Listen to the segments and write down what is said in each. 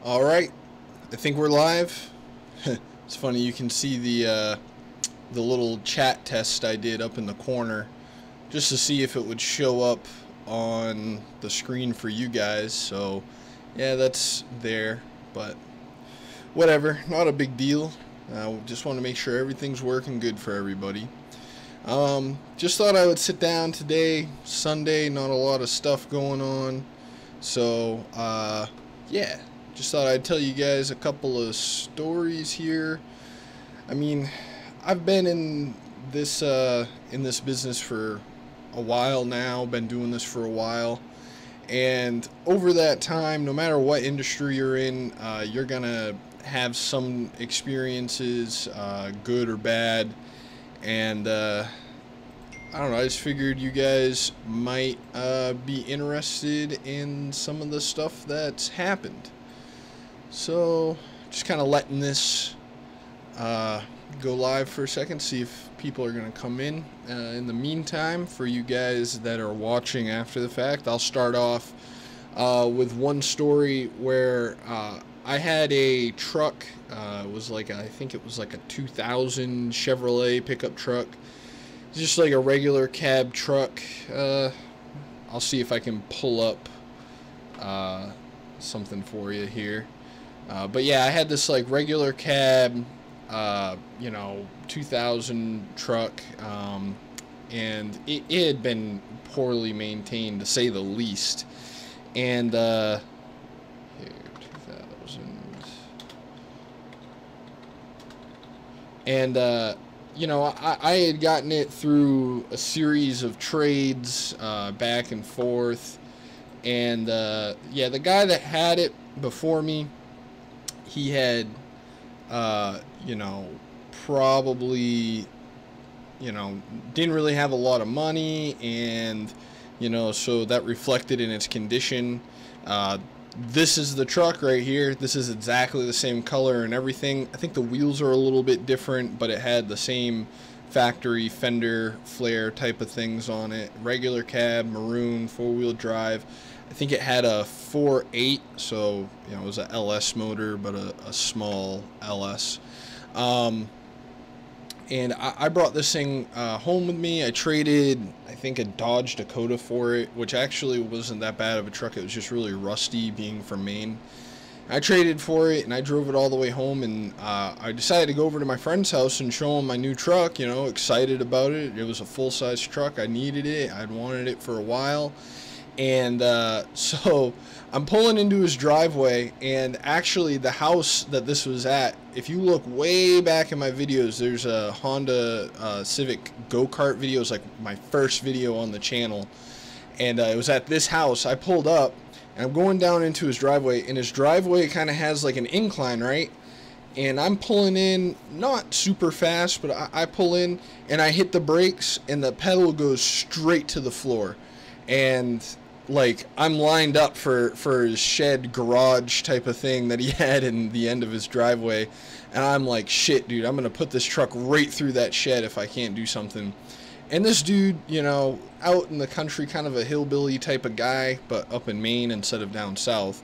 All right, I think we're live. It's funny, you can see the little chat test I did up in the corner just to see if it would show up on the screen for you guys. So yeah, that's there, but whatever, not a big deal. Just want to make sure everything's working good for everybody. Just thought I would sit down today, Sunday, not a lot of stuff going on. So yeah, just thought I'd tell you guys a couple of stories here. I mean, I've been in this business for a while now, been doing this for a while, and over that time, no matter what industry you're in, you're gonna have some experiences, good or bad, and I don't know, I just figured you guys might be interested in some of the stuff that's happened. So, just kind of letting this go live for a second, see if people are going to come in. In the meantime, for you guys that are watching after the fact, I'll start off with one story where I had a truck. It was like, I think it was like a 2000 Chevrolet pickup truck. Just like a regular cab truck. I'll see if I can pull up something for you here. But yeah, I had this like regular cab, 2000 truck, and it had been poorly maintained, to say the least. And here, 2000. And I had gotten it through a series of trades, back and forth, and yeah, the guy that had it before me, he had, probably, didn't really have a lot of money, and, so that reflected in its condition. This is the truck right here. This is exactly the same color and everything. I think the wheels are a little bit different, but it had the same factory fender flare type of things on it. Regular cab, maroon, four-wheel drive. I think it had a 4.8, so it was a LS motor, but a small LS. And I brought this thing home with me. I traded, I think, a Dodge Dakota for it, which actually wasn't that bad of a truck. It was just really rusty, being from Maine. I traded for it, and I drove it all the way home, and I decided to go over to my friend's house and show him my new truck, excited about it. It was a full-size truck. I needed it. I'd wanted it for a while. And so I'm pulling into his driveway, and actually the house that this was at, if you look way back in my videos, there's a Honda Civic go-kart video. It's like my first video on the channel, and it was at this house. I pulled up, and I'm going down into his driveway, and his driveway kind of has like an incline, right? And I'm pulling in, not super fast, but I pull in, and I hit the brakes, and the pedal goes straight to the floor. And like, I'm lined up for his shed garage type of thing that he had in the end of his driveway, and I'm like, shit, dude, I'm gonna put this truck right through that shed if I can't do something. And this dude, out in the country, kind of a hillbilly type of guy, but up in Maine instead of down south,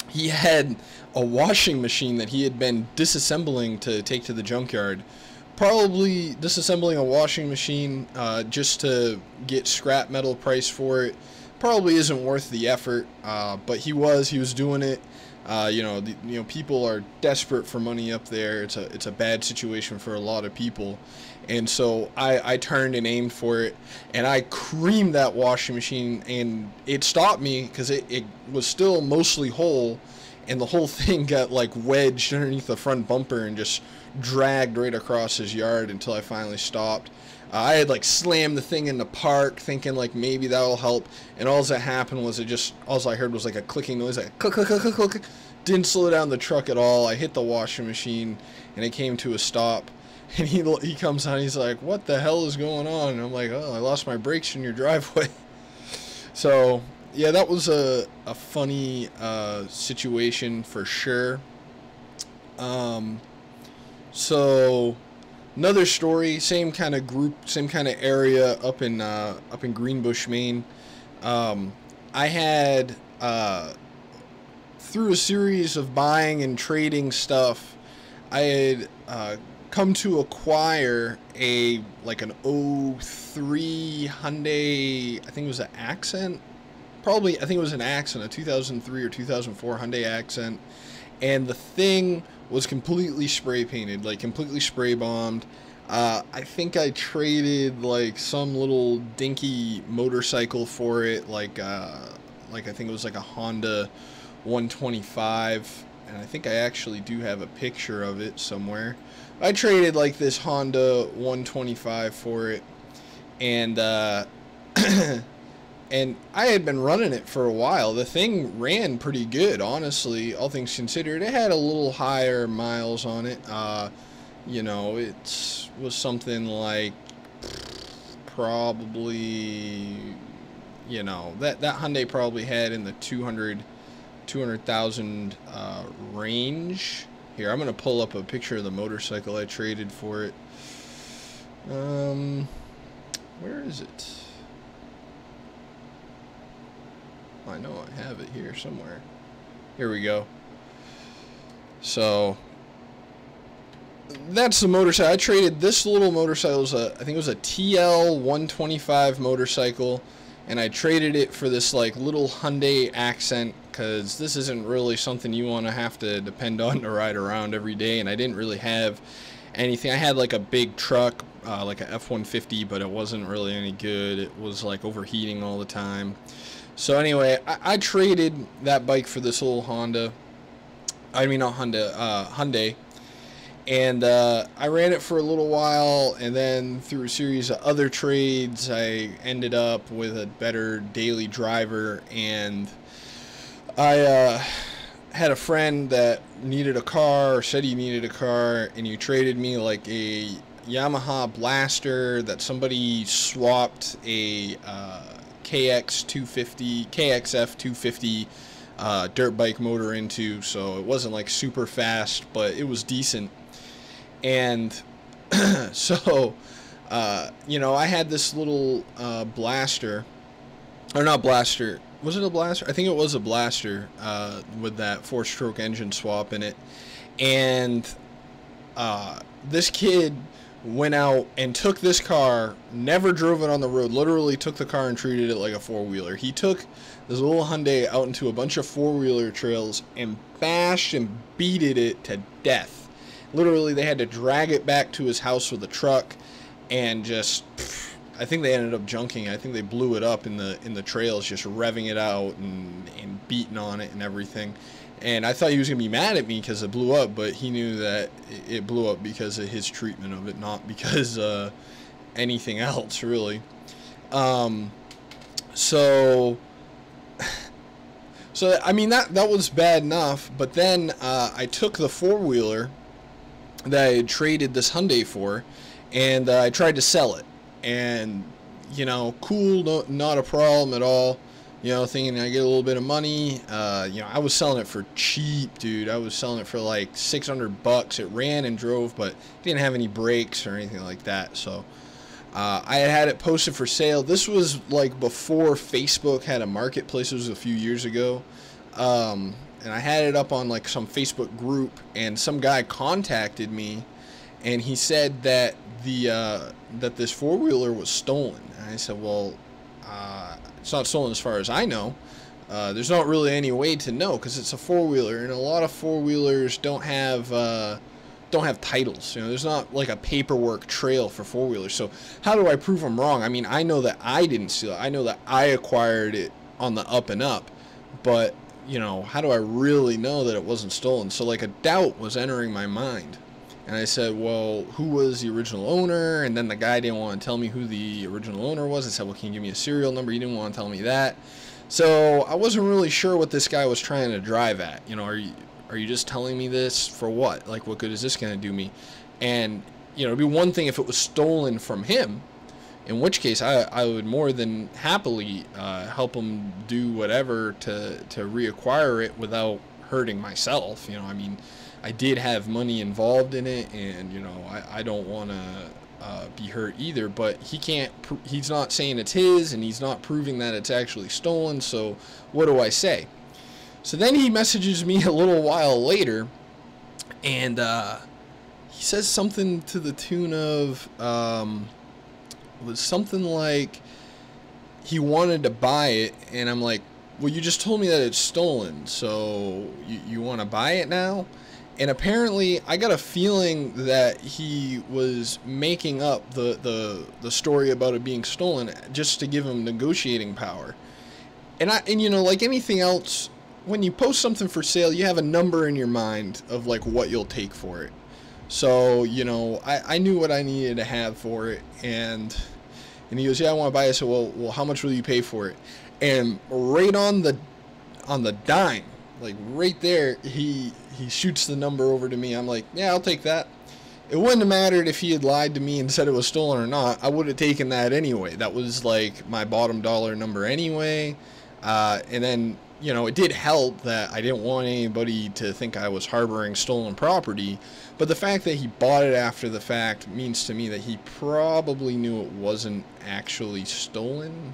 he had a washing machine that he had been disassembling to take to the junkyard. Probably disassembling a washing machine just to get scrap metal price for it probably isn't worth the effort, but he was doing it. People are desperate for money up there. It's a bad situation for a lot of people, and so I turned and aimed for it, and I creamed that washing machine, and it stopped me because it was still mostly whole, and the whole thing got like wedged underneath the front bumper and just dragged right across his yard until I finally stopped. I had like slammed the thing in the park thinking like maybe that'll help, and all that happened was all I heard was like a clicking noise, like click click click click click. Didn't slow down the truck at all. I hit the washing machine and it came to a stop, and he comes on, he's like, what the hell is going on? And I'm like, oh, I lost my brakes in your driveway. So yeah, that was a funny situation for sure. So another story, same kind of group, same kind of area up in Greenbush, Maine. I had through a series of buying and trading stuff, I had come to acquire an '03 Hyundai. I think it was an Accent. Probably, I think it was an Accent, a 2003 or 2004 Hyundai Accent, and the thing was completely spray painted, like completely spray bombed. I think I traded like some little dinky motorcycle for it, like I think it was like a Honda 125, and I think I actually do have a picture of it somewhere. I traded like this Honda 125 for it, and and I had been running it for a while. The thing ran pretty good, honestly, all things considered. It had a little higher miles on it. You know, it was something like probably, you know, that Hyundai probably had in the 200,000 range. Here, I'm going to pull up a picture of the motorcycle I traded for it. Where is it? I know I have it here somewhere. Here we go. So that's the motorcycle. I traded this little motorcycle. I think it was a TL 125 motorcycle, and I traded it for this like little Hyundai Accent, because this isn't really something you want to have to depend on to ride around every day. And I didn't really have anything. I had like a big truck, like a F-150, but it wasn't really any good. It was like overheating all the time. So anyway, I traded that bike for this little Honda. I mean, not Honda, Hyundai. And I ran it for a little while, and then through a series of other trades, I ended up with a better daily driver. And I had a friend that needed a car, or said he needed a car, and he traded me like a Yamaha Blaster that somebody swapped a KXF 250 dirt bike motor into, so it wasn't like super fast, but it was decent. And so you know, I had this little Blaster, or not Blaster, was it a Blaster? I think it was a Blaster with that 4-stroke engine swap in it. And this kid went out and took this car, never drove it on the road, literally took the car and treated it like a four-wheeler. He took this little Hyundai out into a bunch of four-wheeler trails and bashed and beated it to death. Literally, they had to drag it back to his house with a truck, and just, I think they ended up junking. I think they blew it up in the trails, just revving it out and beating on it and everything. And I thought he was going to be mad at me because it blew up, but he knew that it blew up because of his treatment of it, not because anything else, really. So I mean, that was bad enough, but then I took the four-wheeler that I had traded this Hyundai for, and I tried to sell it. And, you know, cool, not a problem at all. You know, thinking I get a little bit of money. You know, I was selling it for cheap, dude. I was selling it for like $600. It ran and drove, but didn't have any brakes or anything like that. So I had it posted for sale. This was like before Facebook had a marketplace. It was a few years ago. And I had it up on like some Facebook group, and some guy contacted me, and he said that that this four-wheeler was stolen. And I said, well, it's not stolen as far as I know. There's not really any way to know because it's a four-wheeler, and a lot of four-wheelers don't have titles. You know, there's not like a paperwork trail for four-wheelers. So how do I prove I'm wrong? I mean, I know that I didn't steal it. I know that I acquired it on the up and up, but you know, how do I really know that it wasn't stolen? So like a doubt was entering my mind. And I said, well, who was the original owner? And then the guy didn't want to tell me who the original owner was. I said, well, can you give me a serial number? He didn't want to tell me that. So I wasn't really sure what this guy was trying to drive at. You know, are you just telling me this for what? Like, what good is this going to do me? And, you know, it'd be one thing if it was stolen from him, in which case I would more than happily help him do whatever to reacquire it without hurting myself. You know, I mean, I did have money involved in it, and you know, I don't want to be hurt either. But he's not saying it's his, and he's not proving that it's actually stolen. So what do I say? So then he messages me a little while later, and he says something to the tune of, it was something like he wanted to buy it, and I'm like, well, you just told me that it's stolen, so you want to buy it now? And apparently, I got a feeling that he was making up the story about it being stolen just to give him negotiating power. And you know, like anything else, when you post something for sale, you have a number in your mind of like what you'll take for it. So, you know, I knew what I needed to have for it, and he goes, yeah, I want to buy it. So, well, how much will you pay for it? And right on the dime, like right there, he shoots the number over to me. I'm like, yeah, I'll take that. It wouldn't have mattered if he had lied to me and said it was stolen or not. I would have taken that anyway. That was like my bottom dollar number anyway. And then, you know, it did help that I didn't want anybody to think I was harboring stolen property. But the fact that he bought it after the fact means to me that he probably knew it wasn't actually stolen.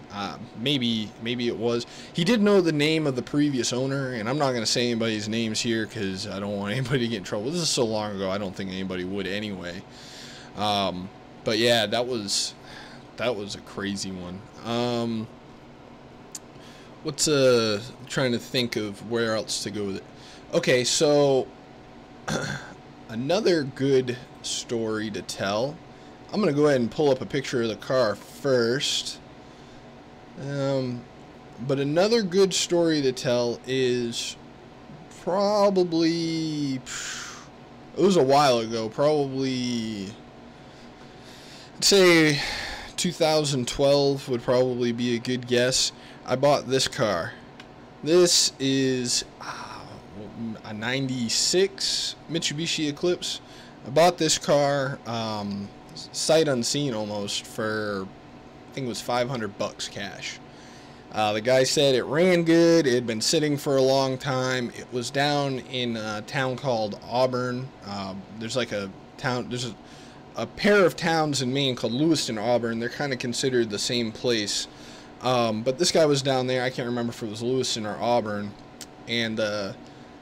Maybe it was. He did know the name of the previous owner, and I'm not going to say anybody's names here because I don't want anybody to get in trouble. This is so long ago, I don't think anybody would anyway. But yeah, that was a crazy one. What's trying to think of where else to go with it. Okay, so another good story to tell. I'm gonna go ahead and pull up a picture of the car first. But another good story to tell is probably, it was a while ago, probably, I'd say 2012 would probably be a good guess. I bought this car. This is a 96 Mitsubishi Eclipse. I bought this car sight unseen almost for, I think it was $500 cash. The guy said it ran good. It had been sitting for a long time. It was down in a town called Auburn. There's like a town, there's a pair of towns in Maine called Lewiston, Auburn. They're kind of considered the same place. But this guy was down there. I can't remember if it was Lewiston or Auburn. And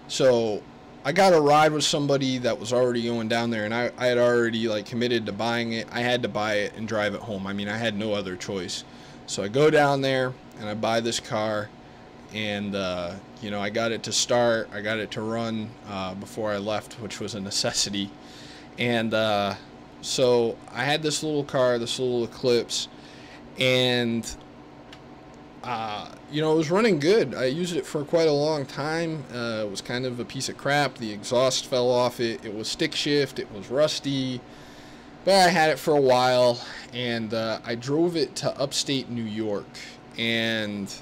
so I got a ride with somebody that was already going down there, and I had already like committed to buying it. I had to buy it and drive it home. I mean, I had no other choice. So I go down there and I buy this car, and you know, I got it to start. I got it to run before I left, which was a necessity. And so I had this little car, this little Eclipse, and you know, it was running good. I used it for quite a long time. It was kind of a piece of crap. The exhaust fell off it. It was stick shift. It was rusty. But I had it for a while, and I drove it to upstate New York. And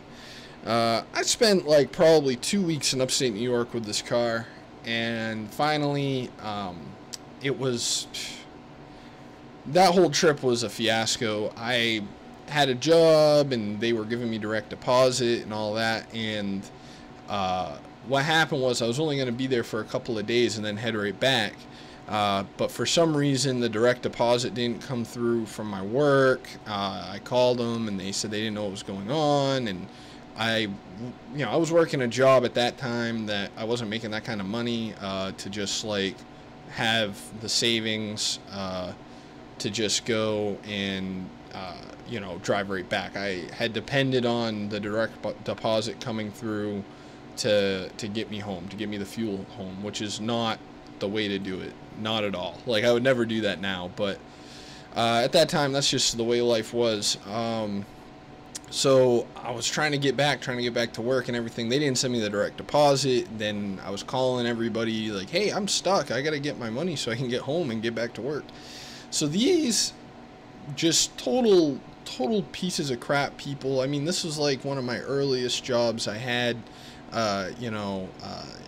I spent like probably 2 weeks in upstate New York with this car. And finally, it was... that whole trip was a fiasco. I had a job, and they were giving me direct deposit and all that, and what happened was I was only going to be there for a couple of days and then head right back, but for some reason the direct deposit didn't come through from my work. I called them, and they said they didn't know what was going on, and I was working a job at that time that I wasn't making that kind of money to just like have the savings to just go and you know, drive right back. I had depended on the direct deposit coming through to get me home, to get me the fuel home, which is not the way to do it. Not at all. Like, I would never do that now, but at that time, that's just the way life was. So I was trying to get back to work and everything. They didn't send me the direct deposit. Then I was calling everybody like, hey, I'm stuck. I got to get my money so I can get home and get back to work. So these just total pieces of crap people. I mean, this was like one of my earliest jobs I had. You know,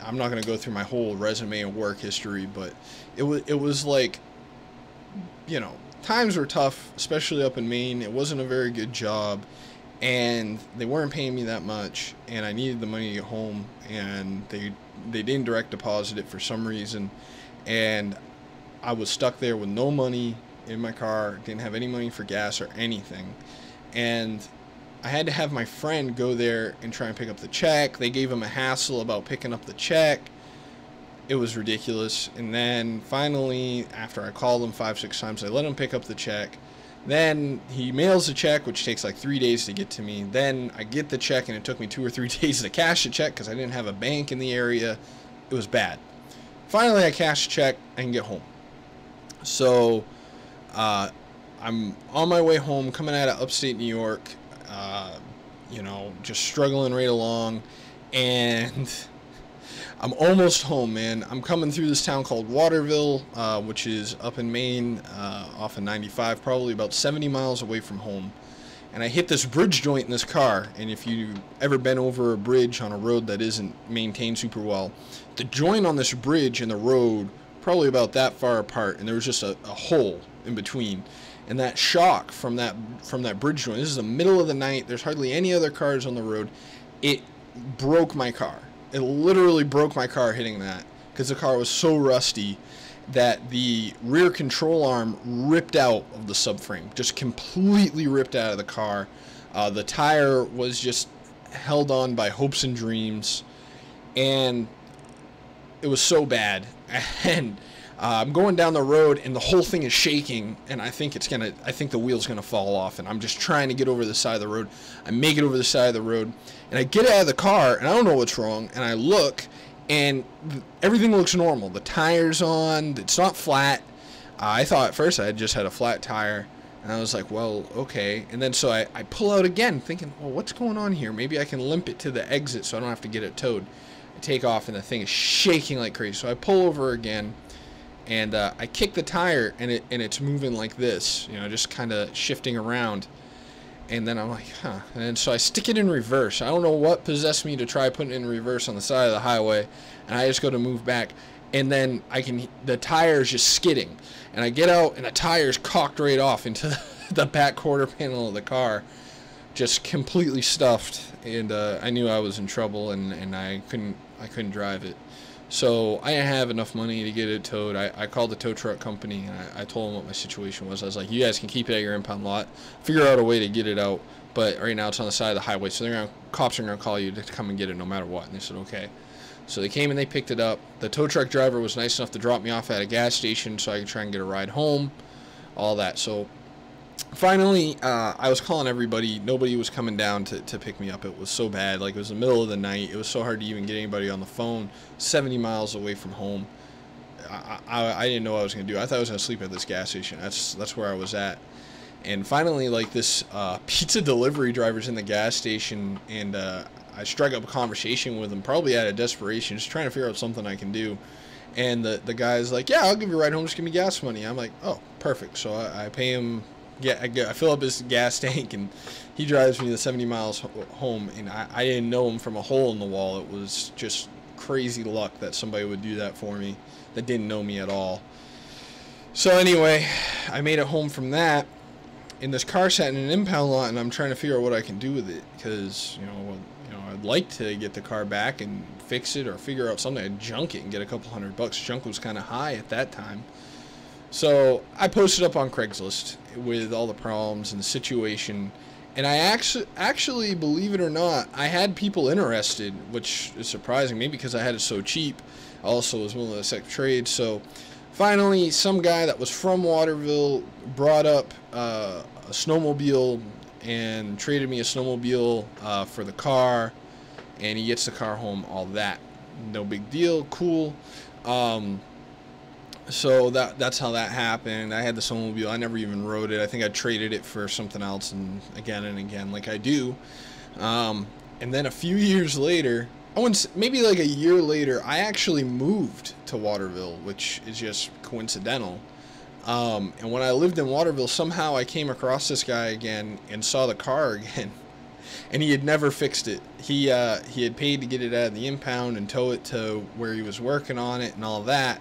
I'm not going to go through my whole resume and work history, but it was like, you know, times were tough, especially up in Maine. It wasn't a very good job, and they weren't paying me that much, and I needed the money to get home, and they didn't direct deposit it for some reason, and I was stuck there with no money in my car, didn't have any money for gas or anything. And I had to have my friend go there and try and pick up the check. They gave him a hassle about picking up the check. It was ridiculous. And then finally, after I called him 5-6 times, I let him pick up the check. Then he mails the check, which takes like 3 days to get to me. Then I get the check, and it took me 2 or 3 days to cash the check because I didn't have a bank in the area. It was bad. Finally, I cash the check and get home. So I'm on my way home, coming out of upstate New York, you know, just struggling right along, and I'm almost home, man. I'm coming through this town called Waterville, which is up in Maine, off of 95, probably about 70 miles away from home. And I hit this bridge joint in this car, and if you've ever been over a bridge on a road that isn't maintained super well, the joint on this bridge and the road probably about that far apart, and there was just a hole in between. And that shock from that bridge joint, this is the middle of the night, there's hardly any other cars on the road, it broke my car. It literally broke my car hitting that, because the car was so rusty that the rear control arm ripped out of the subframe, just completely ripped out of the car. The tire was just held on by hopes and dreams, and it was so bad. And I'm going down the road, and the whole thing is shaking, and I think the wheel's gonna fall off, and I'm just trying to get over the side of the road. I make it over the side of the road, and I get out of the car, and I don't know what's wrong, and I look, and everything looks normal. The tire's on, it's not flat. I thought at first I had just had a flat tire, and I was like, well, okay. And then so I pull out again, thinking, well, what's going on here? Maybe I can limp it to the exit so I don't have to get it towed. I take off, and the thing is shaking like crazy. So I pull over again, and I kick the tire, and it's moving like this, you know, just kind of shifting around. And then I'm like, huh. And so I stick it in reverse. I don't know what possessed me to try putting it in reverse on the side of the highway, and I just go to move back, and then the tire's just skidding, and I get out, and the tire's cocked right off into the back quarter panel of the car, just completely stuffed, and I knew I was in trouble, and I couldn't drive it. So I didn't have enough money to get it towed. I called the tow truck company, and I told them what my situation was. I was like, you guys can keep it at your impound lot, figure out a way to get it out, but right now it's on the side of the highway, so cops are going to call you to come and get it no matter what. And they said, okay. So they came and they picked it up. The tow truck driver was nice enough to drop me off at a gas station so I could try and get a ride home, all that. So finally, I was calling everybody. Nobody was coming down to pick me up. It was so bad. Like, it was the middle of the night. It was so hard to even get anybody on the phone. 70 miles away from home. I didn't know what I was going to do. I thought I was going to sleep at this gas station. That's where I was at. And finally, like, this pizza delivery driver's in the gas station, and I struck up a conversation with him, probably out of desperation, just trying to figure out something I can do. And the guy's like, yeah, I'll give you a ride home. Just give me gas money. I'm like, oh, perfect. So I pay him. Yeah, I fill up his gas tank, and he drives me the 70 miles home, and I didn't know him from a hole in the wall. It was just crazy luck that somebody would do that for me that didn't know me at all. So anyway, I made it home from that, and this car sat in an impound lot, and I'm trying to figure out what I can do with it, because I'd like to get the car back and fix it or figure out something. I'd junk it and get a couple $100. Junk was kind of high at that time. So I posted up on Craigslist with all the problems and the situation, and I actually, believe it or not, I had people interested, which is surprising, maybe because I had it so cheap. I also was willing to accept trade. So finally, some guy that was from Waterville brought up a snowmobile and traded me a snowmobile for the car, and he gets the car home, all that. No big deal, cool. So that's how that happened. I had the snowmobile. I never even rode it. I think I traded it for something else, and again, like I do. And then a few years later, maybe like a year later, I actually moved to Waterville, which is just coincidental. And when I lived in Waterville, somehow I came across this guy again and saw the car again. And he had never fixed it. He had paid to get it out of the impound and tow it to where he was working on it and all that.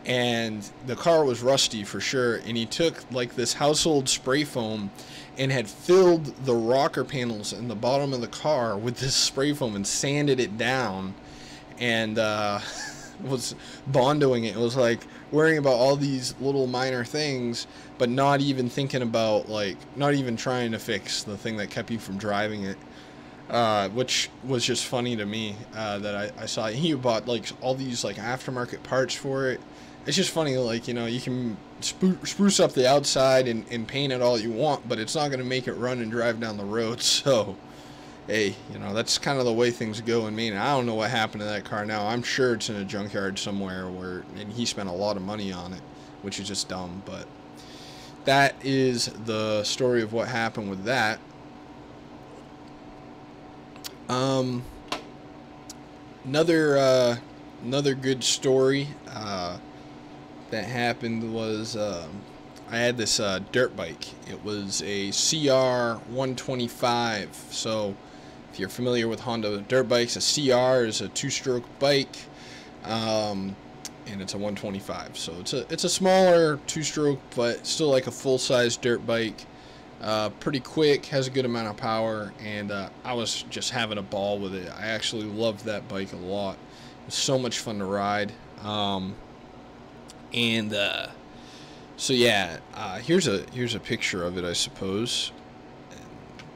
And the car was rusty for sure, and he took like this household spray foam and had filled the rocker panels in the bottom of the car with this spray foam and sanded it down, and was bondoing it. It was like worrying about all these little minor things, but not even thinking about, like, not even trying to fix the thing that kept you from driving it. Which was just funny to me, that I saw he bought like all these like aftermarket parts for it. It's just funny, like, you know, you can spruce up the outside and paint it all you want, but it's not going to make it run and drive down the road. So, hey, you know, that's kind of the way things go in Maine. I don't know what happened to that car now. I'm sure it's in a junkyard somewhere and he spent a lot of money on it, which is just dumb. But that is the story of what happened with that. Another good story that happened was I had this dirt bike. It was a CR 125. So if you're familiar with Honda dirt bikes, a CR is a two-stroke bike, and it's a 125. So it's a smaller two-stroke, but still like a full-size dirt bike. Pretty quick, has a good amount of power, and I was just having a ball with it. I actually loved that bike a lot. It was so much fun to ride. So yeah, here's a picture of it, I suppose.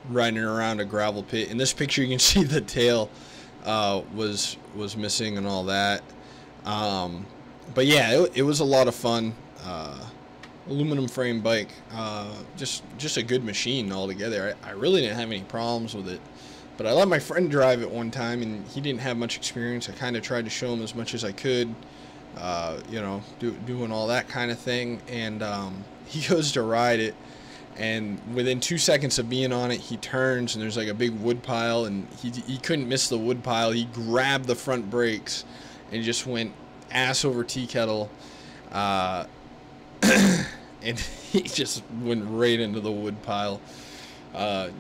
Riding around a gravel pit. In this picture, you can see the tail was missing and all that. But yeah, it was a lot of fun. Aluminum frame bike, just a good machine altogether. I really didn't have any problems with it, but I let my friend drive it one time, and he didn't have much experience. I kind of tried to show him as much as I could, you know, doing all that kind of thing, and he goes to ride it, and within 2 seconds of being on it, he turns, and there's like a big wood pile, and he couldn't miss the wood pile. He grabbed the front brakes and just went ass over tea kettle. And he just went right into the wood pile.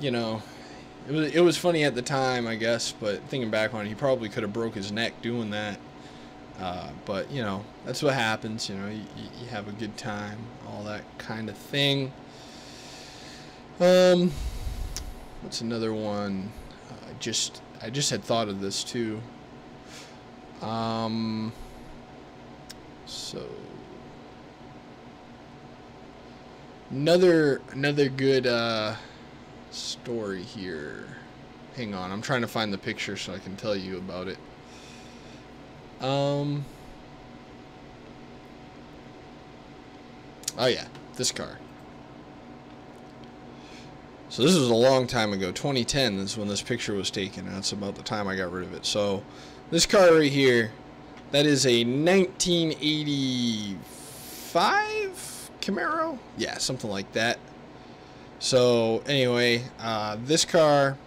You know, it was funny at the time, I guess, but thinking back on it, he probably could have broke his neck doing that. But, you know, that's what happens. You know, you have a good time, all that kind of thing. What's another one? I just had thought of this too. So another good story here. Hang on, I'm trying to find the picture so I can tell you about it. Oh yeah, this car. So this was a long time ago. 2010 is when this picture was taken. That's about the time I got rid of it. So this car right here, that is a 1985 Camaro? Yeah, something like that. So anyway, this car,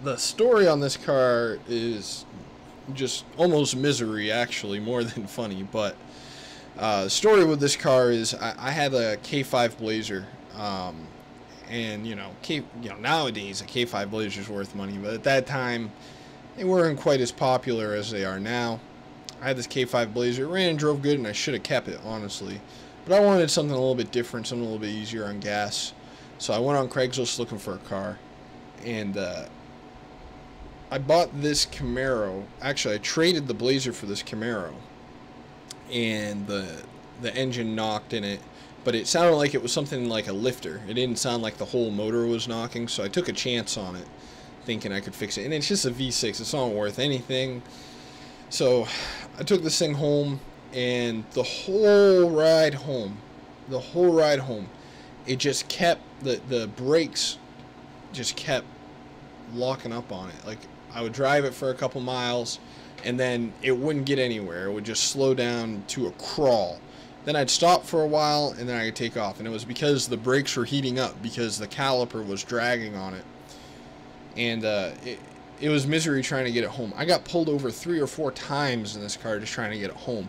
the story on this car is just almost misery, actually, more than funny. But the story with this car is I had a K5 Blazer, and you know, nowadays a K5 Blazer is worth money, but at that time they weren't quite as popular as they are now. I had this K5 Blazer, it ran and drove good, and I should have kept it, honestly. But I wanted something a little bit different, something a little bit easier on gas. So I went on Craigslist looking for a car, and I bought this Camaro. Actually, I traded the Blazer for this Camaro, and the engine knocked in it, but it sounded like it was something like a lifter. It didn't sound like the whole motor was knocking, so I took a chance on it, thinking I could fix it. And it's just a V6. It's not worth anything. So I took this thing home, and the whole ride home, it just kept, the brakes just kept locking up on it. Like, I would drive it for a couple miles, and then it wouldn't get anywhere. It would just slow down to a crawl. Then I'd stop for a while, and then I could take off. And it was because the brakes were heating up, because the caliper was dragging on it. And it was misery trying to get it home. I got pulled over 3 or 4 times in this car just trying to get it home.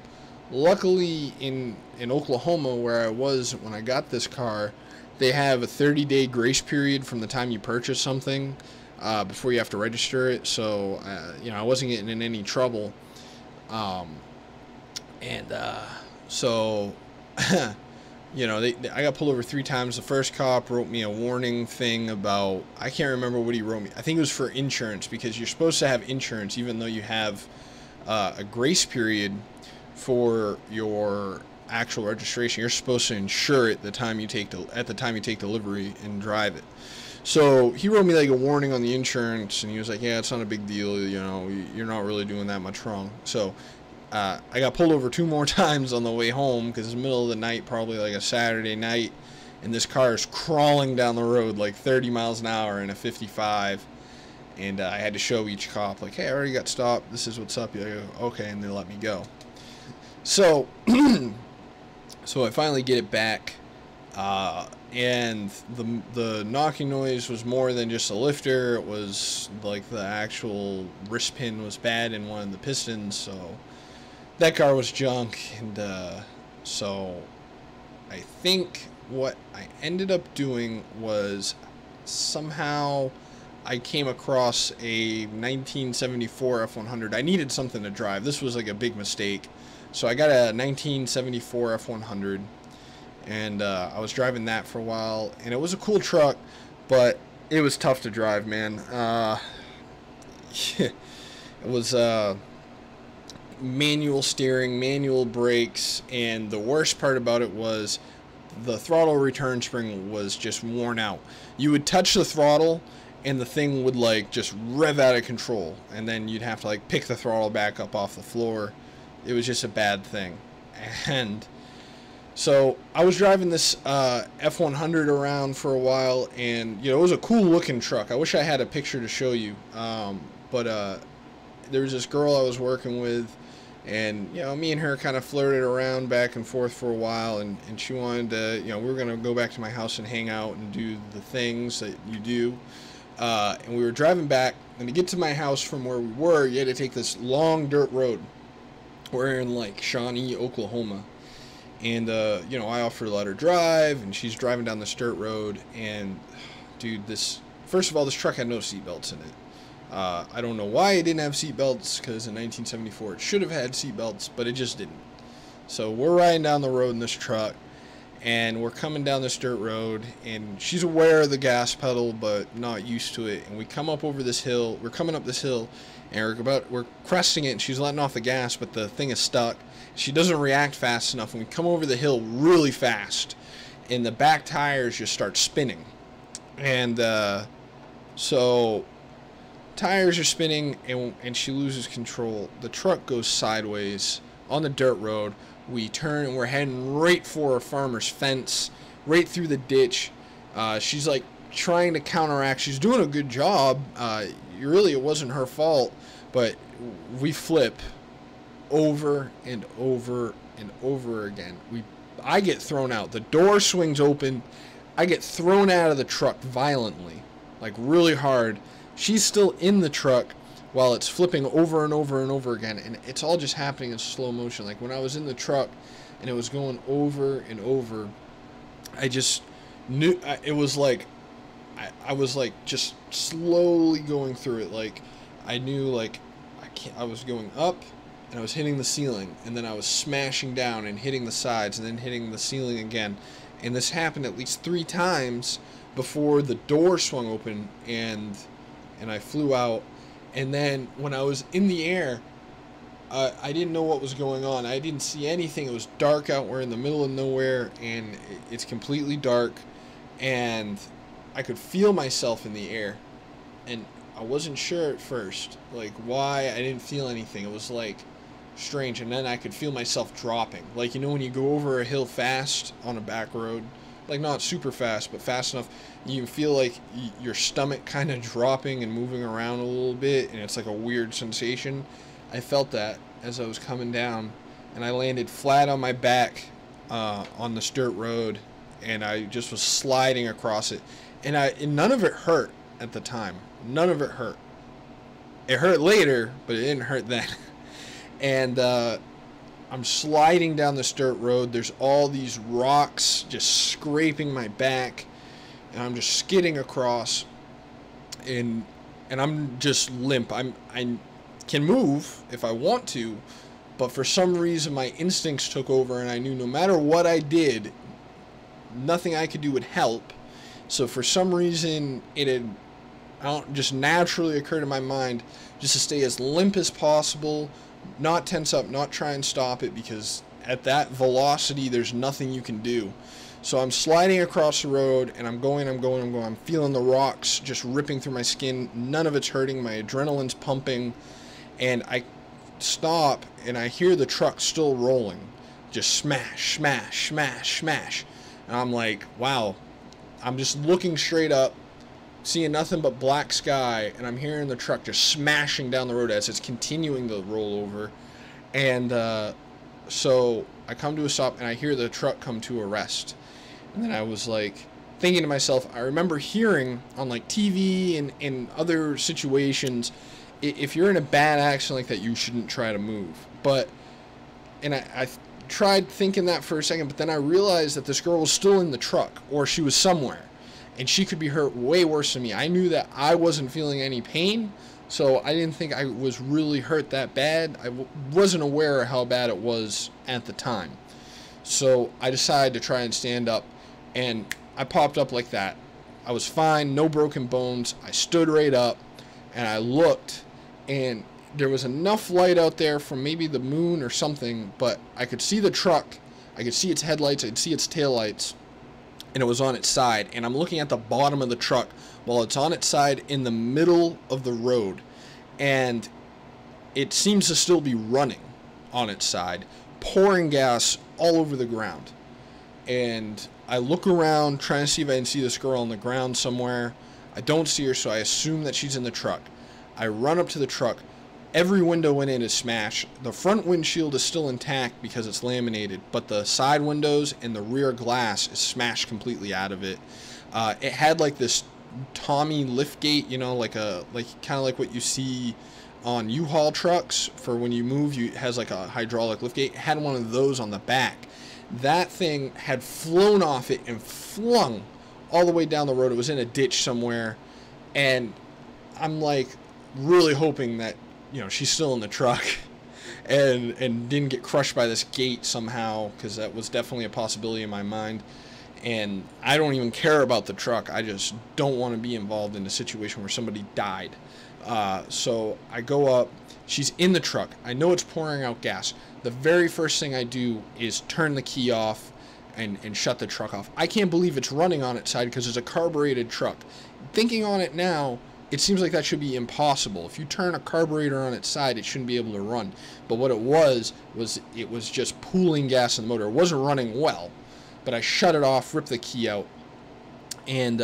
Luckily, in Oklahoma, where I was when I got this car, they have a 30-day grace period from the time you purchase something before you have to register it. So, you know, I wasn't getting in any trouble. So, you know, I got pulled over 3 times. The first cop wrote me a warning thing about, I can't remember what he wrote me. I think it was for insurance, because you're supposed to have insurance even though you have a grace period for your actual registration. You're supposed to insure it at the time you take delivery and drive it. So he wrote me like a warning on the insurance, and he was like, yeah, it's not a big deal, you know, you're not really doing that much wrong. So I got pulled over 2 more times on the way home, because it's the middle of the night, probably like a Saturday night, and this car is crawling down the road like 30 miles an hour in a 55. And I had to show each cop, like, hey, I already got stopped, this is what's up. You go, okay, and they let me go. So so I finally get it back, and the knocking noise was more than just a lifter. It was like the actual wrist pin was bad in one of the pistons, so that car was junk. And so I think what I ended up doing was, somehow I came across a 1974 F100. I needed something to drive. This was like a big mistake. So I got a 1974 F100, and I was driving that for a while, and it was a cool truck, but it was tough to drive, man. It was manual steering, manual brakes, and the worst part about it was the throttle return spring was just worn out. You would touch the throttle, and the thing would like just rev out of control, and then you'd have to like pick the throttle back up off the floor. It was just a bad thing. And so I was driving this F100 around for a while, and you know, it was a cool looking truck. I wish I had a picture to show you, but there was this girl I was working with, and you know, me and her kind of flirted around back and forth for a while, and she wanted to, you know, we were gonna go back to my house and hang out and do the things that you do. And we were driving back, and to get to my house from where we were, you had to take this long dirt road. We're in like Shawnee, Oklahoma, and you know, I offered to let her drive, and she's driving down this dirt road, and dude, first of all, this truck had no seatbelts in it. I don't know why it didn't have seatbelts, because in 1974 it should have had seatbelts, but it just didn't. So we're riding down the road in this truck, and we're coming down this dirt road, and she's aware of the gas pedal but not used to it, and we come up over this hill. We're coming up this hill, and we're cresting it, and she's letting off the gas, but the thing is stuck. She doesn't react fast enough, and we come over the hill really fast, and the back tires just start spinning. And so tires are spinning, and she loses control. The truck goes sideways on the dirt road. We turn, and we're heading right for a farmer's fence, right through the ditch. She's like trying to counteract. She's doing a good job. Really, it wasn't her fault, but we flip over and over and over again. I get thrown out. The door swings open. I get thrown out of the truck violently, like really hard. She's still in the truck while it's flipping over and over and over again, and it's all just happening in slow motion. Like when I was in the truck and it was going over and over, I just knew it was like I was like just slowly going through it. Like I knew, like I was going up, and I was hitting the ceiling, and then I was smashing down and hitting the sides, and then hitting the ceiling again. And this happened at least 3 times before the door swung open, and I flew out. And then when I was in the air, I didn't know what was going on. I didn't see anything. It was dark out. We're in the middle of nowhere, and it's completely dark, and I could feel myself in the air, and I wasn't sure at first, like, why I didn't feel anything. It was like strange. And then I could feel myself dropping, like, you know, when you go over a hill fast on a back road, like not super fast, but fast enough, you feel like your stomach kind of dropping and moving around a little bit, and it's like a weird sensation. I felt that as I was coming down, and I landed flat on my back on this dirt road, and I just was sliding across it, and none of it hurt at the time. None of it hurt. It hurt later, but it didn't hurt then. And I'm sliding down this dirt road. There's all these rocks just scraping my back, and I'm just skidding across, and I'm just limp. I can move if I want to, but for some reason my instincts took over, and I knew no matter what I did, nothing I could do would help. So for some reason it had I don't just naturally occur to my mind just to stay as limp as possible, not tense up, not try and stop it, because at that velocity there's nothing you can do. So I'm sliding across the road, and I'm going. I'm feeling the rocks just ripping through my skin. None of it's hurting. My adrenaline's pumping, and I stop, and I hear the truck still rolling, just smash, smash, smash, smash. And I'm like, wow. I'm just looking straight up, seeing nothing but black sky, and I'm hearing the truck just smashing down the road as it's continuing to roll over. And so I come to a stop, and I hear the truck come to a rest. And then I was like thinking to myself, I remember hearing on like TV and in other situations, if you're in a bad accident like that, you shouldn't try to move. And I tried thinking that for a second, but then I realized that this girl was still in the truck, or she was somewhere, and she could be hurt way worse than me. I knew that I wasn't feeling any pain, so I didn't think I was really hurt that bad. I wasn't aware of how bad it was at the time. So I decided to try and stand up, and I popped up like that. I was fine, no broken bones. I stood right up, and I looked, and there was enough light out there from maybe the moon or something, but I could see the truck, I could see its headlights, I could see its taillights, and it was on its side. And I'm looking at the bottom of the truck while it's on its side in the middle of the road, and it seems to still be running on its side, pouring gas all over the ground. And I look around trying to see if I can see this girl on the ground somewhere. I don't see her, so I assume that she's in the truck. I run up to the truck. Every window in it is smashed. The front windshield is still intact because it's laminated, but the side windows and the rear glass is smashed completely out of it. It had like this Tommy liftgate, you know, like kind of like what you see on U-Haul trucks for when you move. It has like a hydraulic liftgate. It had one of those on the back. That thing had flown off it and flung all the way down the road. It was in a ditch somewhere, and I'm like really hoping that, you know, she's still in the truck and didn't get crushed by this gate somehow, because that was definitely a possibility in my mind. And I don't even care about the truck. I just don't want to be involved in a situation where somebody died. So I go up. She's in the truck. I know it's pouring out gas. The very first thing I do is turn the key off and shut the truck off. I can't believe it's running on its side because it's a carbureted truck. Thinking on it now, it seems like that should be impossible. If you turn a carburetor on its side, it shouldn't be able to run. But what it was it was just pooling gas in the motor. It wasn't running well, but I shut it off, ripped the key out, and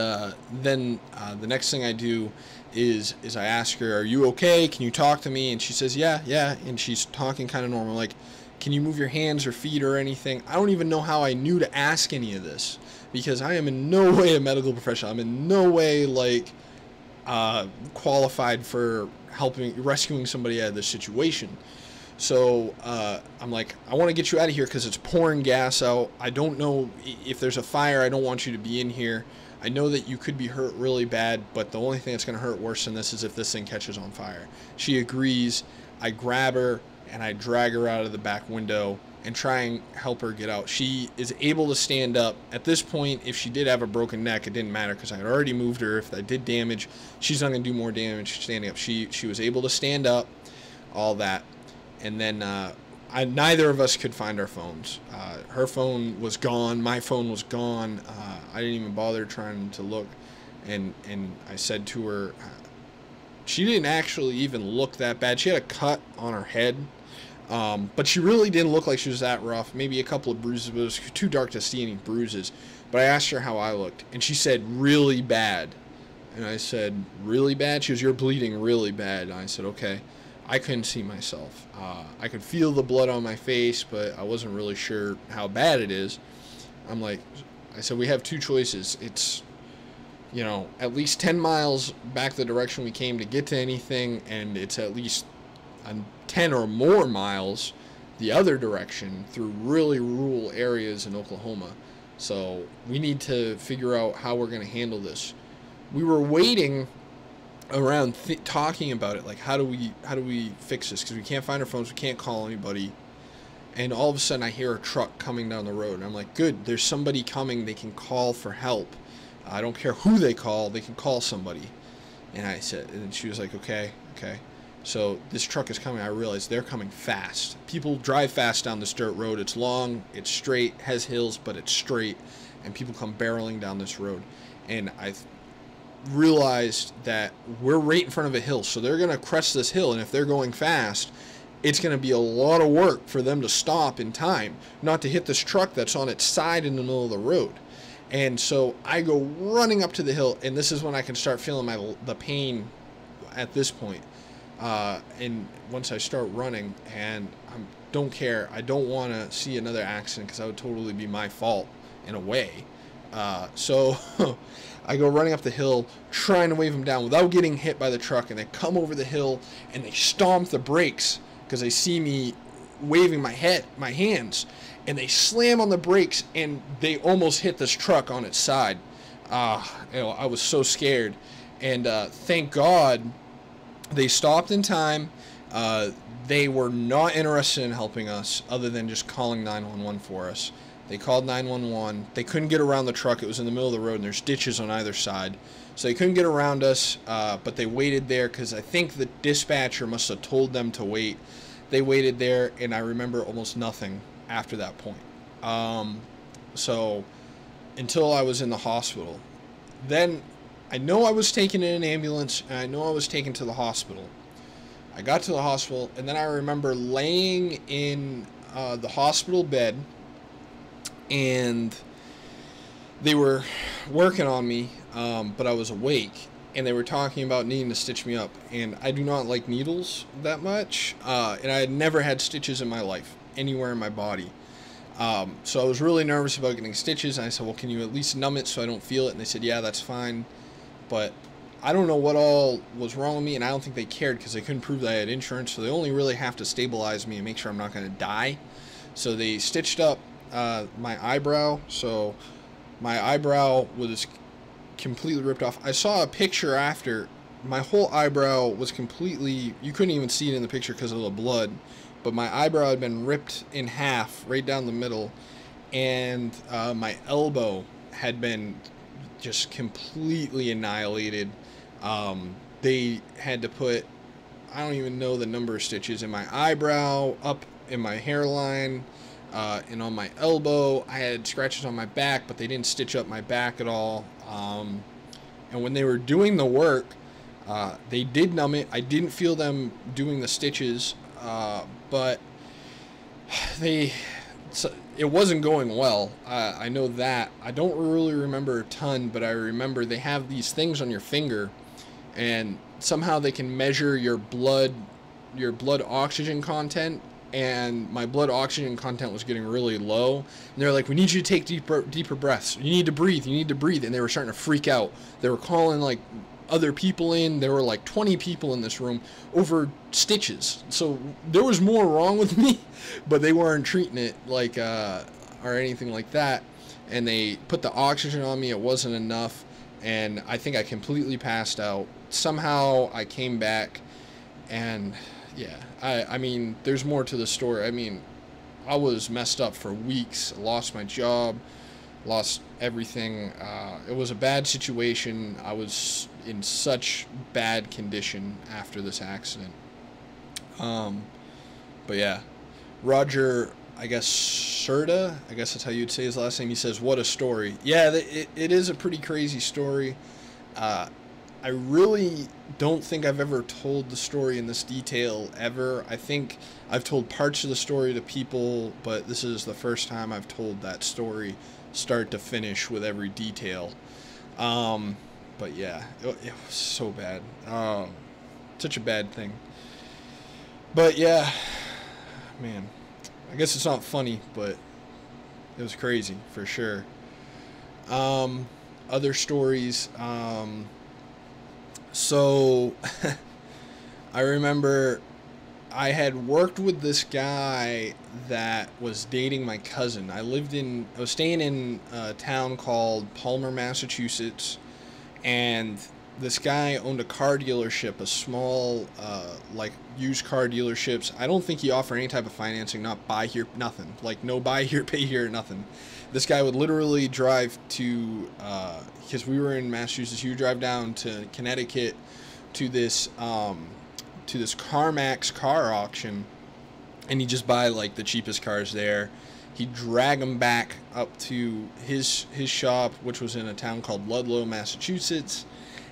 then the next thing I do is I ask her, "Are you okay? Can you talk to me?" And she says, "Yeah, yeah." And she's talking kind of normal, like, "Can you move your hands or feet or anything?" I don't even know how I knew to ask any of this, because I am in no way a medical professional. I'm in no way like qualified for rescuing somebody out of this situation. So I'm like, "I want to get you out of here because it's pouring gas out. I don't know if there's a fire. I don't want you to be in here. I know that you could be hurt really bad, but the only thing that's going to hurt worse than this is if this thing catches on fire." She agrees. I grab her and I drag her out of the back window and try and help her get out. She is able to stand up. At this point, if she did have a broken neck, it didn't matter because I had already moved her. If I did damage, she's not going to do more damage standing up. She was able to stand up, all that. And then neither of us could find our phones. Her phone was gone. My phone was gone. I didn't even bother trying to look. And I said to her, she didn't actually even look that bad. She had a cut on her head. But she really didn't look like she was that rough. Maybe a couple of bruises, but it was too dark to see any bruises. But I asked her how I looked, and she said, "Really bad." And I said, "Really bad?" She goes, "You're bleeding really bad." And I said, "Okay." I couldn't see myself. I could feel the blood on my face, but I wasn't really sure how bad it is. I said, "We have two choices. It's, you know, at least 10 miles back the direction we came to get to anything, and it's at least 10 or more miles the other direction through really rural areas in Oklahoma. So we need to figure out how we're going to handle this." We were waiting around talking about it, like, how do we fix this, because we can't find our phones, we can't call anybody. And all of a sudden I hear a truck coming down the road, and I'm like, good, there's somebody coming, they can call for help. I don't care who they can call somebody. And I said, and she was like, okay, okay. So this truck is coming. I realized they're coming fast. People drive fast down this dirt road. It's long, it's straight, has hills, but it's straight. And people come barreling down this road. And I realized that we're right in front of a hill. So they're going to crest this hill. And if they're going fast, it's going to be a lot of work for them to stop in time, not to hit this truck that's on its side in the middle of the road. And so I go running up to the hill, and this is when I can start feeling the pain at this point. And once I start running, and I don't care, I don't want to see another accident because that would totally be my fault in a way. So I go running up the hill, trying to wave them down without getting hit by the truck, and they come over the hill and they stomp the brakes because they see me waving my hands, and they slam on the brakes, and they almost hit this truck on its side. I was so scared, and thank God they stopped in time. They were not interested in helping us other than just calling 911 for us. They called 911. They couldn't get around the truck. It was in the middle of the road, and there's ditches on either side. So they couldn't get around us, but they waited there because I think the dispatcher must have told them to wait. They waited there, and I remember almost nothing after that point. So until I was in the hospital. Then I know I was taken in an ambulance, and I know I was taken to the hospital. I got to the hospital, and then I remember laying in the hospital bed, and they were working on me, but I was awake, and they were talking about needing to stitch me up, and I do not like needles that much, and I had never had stitches in my life, anywhere in my body. So I was really nervous about getting stitches, and I said, well, can you at least numb it so I don't feel it? And they said, yeah, that's fine. But I don't know what all was wrong with me, and I don't think they cared because they couldn't prove that I had insurance, so they only really have to stabilize me and make sure I'm not going to die. So they stitched up my eyebrow, so my eyebrow was completely ripped off. I saw a picture after. My whole eyebrow was completely, you couldn't even see it in the picture because of the blood, but my eyebrow had been ripped in half right down the middle, and my elbow had been just completely annihilated. They had to put, I don't even know the number of stitches in my eyebrow, up in my hairline, and on my elbow. I had scratches on my back, but they didn't stitch up my back at all. And when they were doing the work, they did numb it. I didn't feel them doing the stitches, but it wasn't going well. I know that. I don't really remember a ton, but I remember they have these things on your finger, and somehow they can measure your blood oxygen content, and my blood oxygen content was getting really low, and they're like, we need you to take deeper breaths. You need to breathe, and they were starting to freak out. They were calling like other people in. There were like 20 people in this room over stitches, so there was more wrong with me, but they weren't treating it like or anything like that. And they put the oxygen on me. It wasn't enough, and I think I completely passed out. Somehow I came back, and yeah, I mean, there's more to the story. I mean, I was messed up for weeks. I lost my job, lost everything. It was a bad situation. I was in such bad condition after this accident. But yeah, Roger, I guess Serta, I guess that's how you'd say his last name. He says, what a story. Yeah, it is a pretty crazy story. I really don't think I've ever told the story in this detail ever. I think I've told parts of the story to people, but this is the first time I've told that story start to finish with every detail. But yeah, it was so bad. Such a bad thing. But yeah, man, I guess it's not funny, but it was crazy for sure. Other stories, so I remember I had worked with this guy that was dating my cousin. I was staying in a town called Palmer, Massachusetts, and this guy owned a car dealership, a small, like, used car dealerships. I don't think he offered any type of financing, not buy here, nothing. Like, no buy here, pay here, nothing. This guy would literally drive to, because we were in Massachusetts, he would drive down to Connecticut to this CarMax car auction, and he'd just buy, like, the cheapest cars there. He'd drag them back up to his shop, which was in a town called Ludlow, Massachusetts,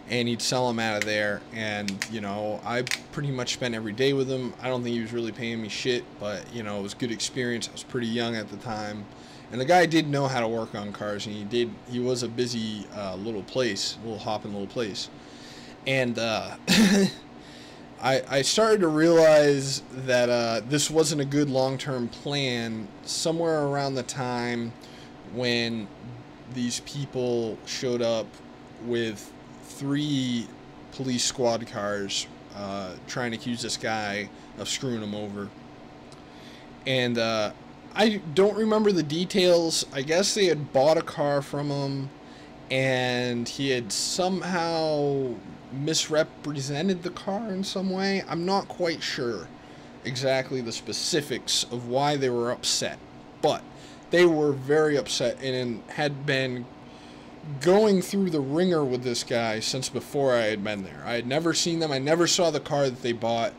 and he'd sell them out of there. And, you know, I pretty much spent every day with him. I don't think he was really paying me shit, but, you know, it was a good experience. I was pretty young at the time, and the guy did know how to work on cars, and he was a busy little hopping little place. And I started to realize that this wasn't a good long-term plan somewhere around the time when these people showed up with 3 police squad cars trying to accuse this guy of screwing him over. And I don't remember the details. I guess they had bought a car from him, and he had somehow misrepresented the car in some way. I'm not quite sure exactly the specifics of why they were upset, but they were very upset and had been going through the ringer with this guy since before I had been there. I had never seen them. I never saw the car that they bought.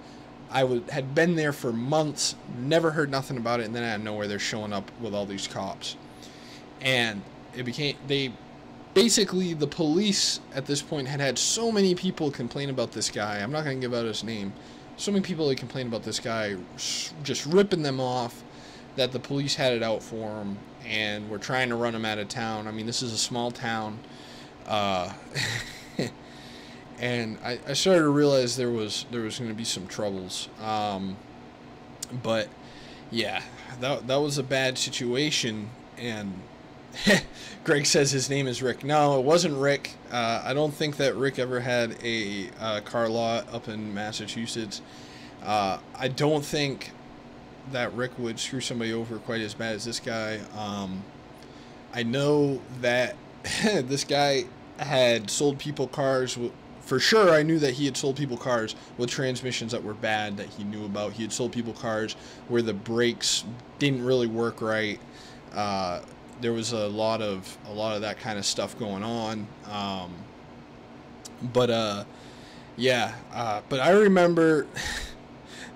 Had been there for months, never heard nothing about it, and then out of nowhere they're showing up with all these cops. And basically the police at this point had so many people complain about this guy. I'm not going to give out his name. So many people had complained about this guy just ripping them off that the police had it out for him and were trying to run him out of town. I mean, this is a small town. And I started to realize there was going to be some troubles. But yeah, that was a bad situation. And Greg says his name is Rick. No, it wasn't Rick. I don't think that Rick ever had a car lot up in Massachusetts. I don't think that Rick would screw somebody over quite as bad as this guy. I know that this guy had sold people cars. For sure, I knew that he had sold people cars with transmissions that were bad that he knew about. He had sold people cars where the brakes didn't really work right. There was a lot of that kind of stuff going on. But I remember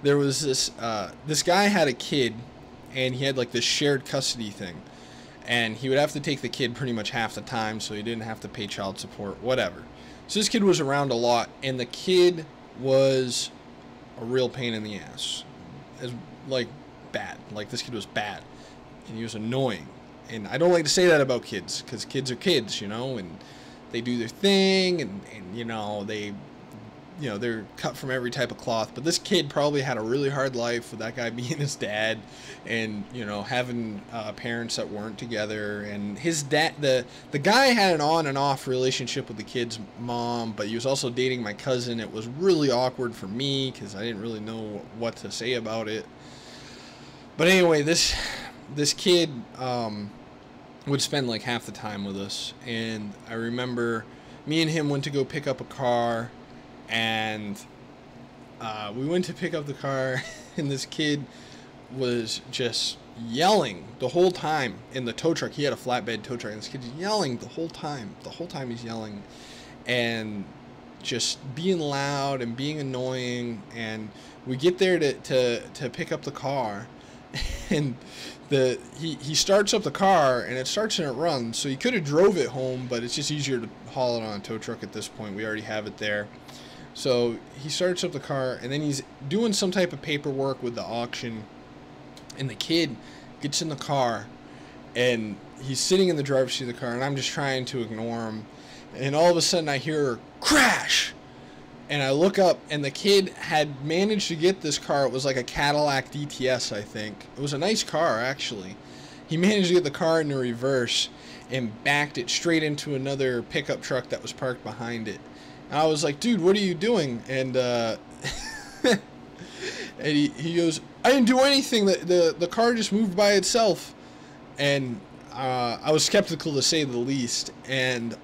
there was this guy had a kid, and he had like this shared custody thing, and he would have to take the kid pretty much half the time, so he didn't have to pay child support, whatever. So this kid was around a lot, and the kid was a real pain in the ass. Bad. Like, this kid was bad, and he was annoying. And I don't like to say that about kids, because kids are kids, you know, and they do their thing, and you know, they're cut from every type of cloth. But this kid probably had a really hard life with that guy being his dad, and, you know, having parents that weren't together. And his dad, the guy had an on and off relationship with the kid's mom, but he was also dating my cousin. It was really awkward for me, because I didn't really know what to say about it. But anyway, this kid would spend like half the time with us, and I remember me and him went to go pick up a car, and we went to pick up the car, and this kid was just yelling the whole time in the tow truck. He had a flatbed tow truck, and this kid's yelling the whole time he's yelling, and just being loud and being annoying. And we get there to pick up the car, and he starts up the car, and it starts and it runs. So he could have drove it home, but it's just easier to haul it on a tow truck at this point. We already have it there. So he starts up the car, and then he's doing some type of paperwork with the auction, and the kid gets in the car, and he's sitting in the driver's seat of the car, and I'm just trying to ignore him, and all of a sudden I hear crash, and I look up, and the kid had managed to get this car. It was like a Cadillac DTS, I think. It was a nice car, actually. He managed to get the car into reverse and backed it straight into another pickup truck that was parked behind it. And I was like, dude, what are you doing? And and he goes, I didn't do anything. The car just moved by itself. And I was skeptical, to say the least. And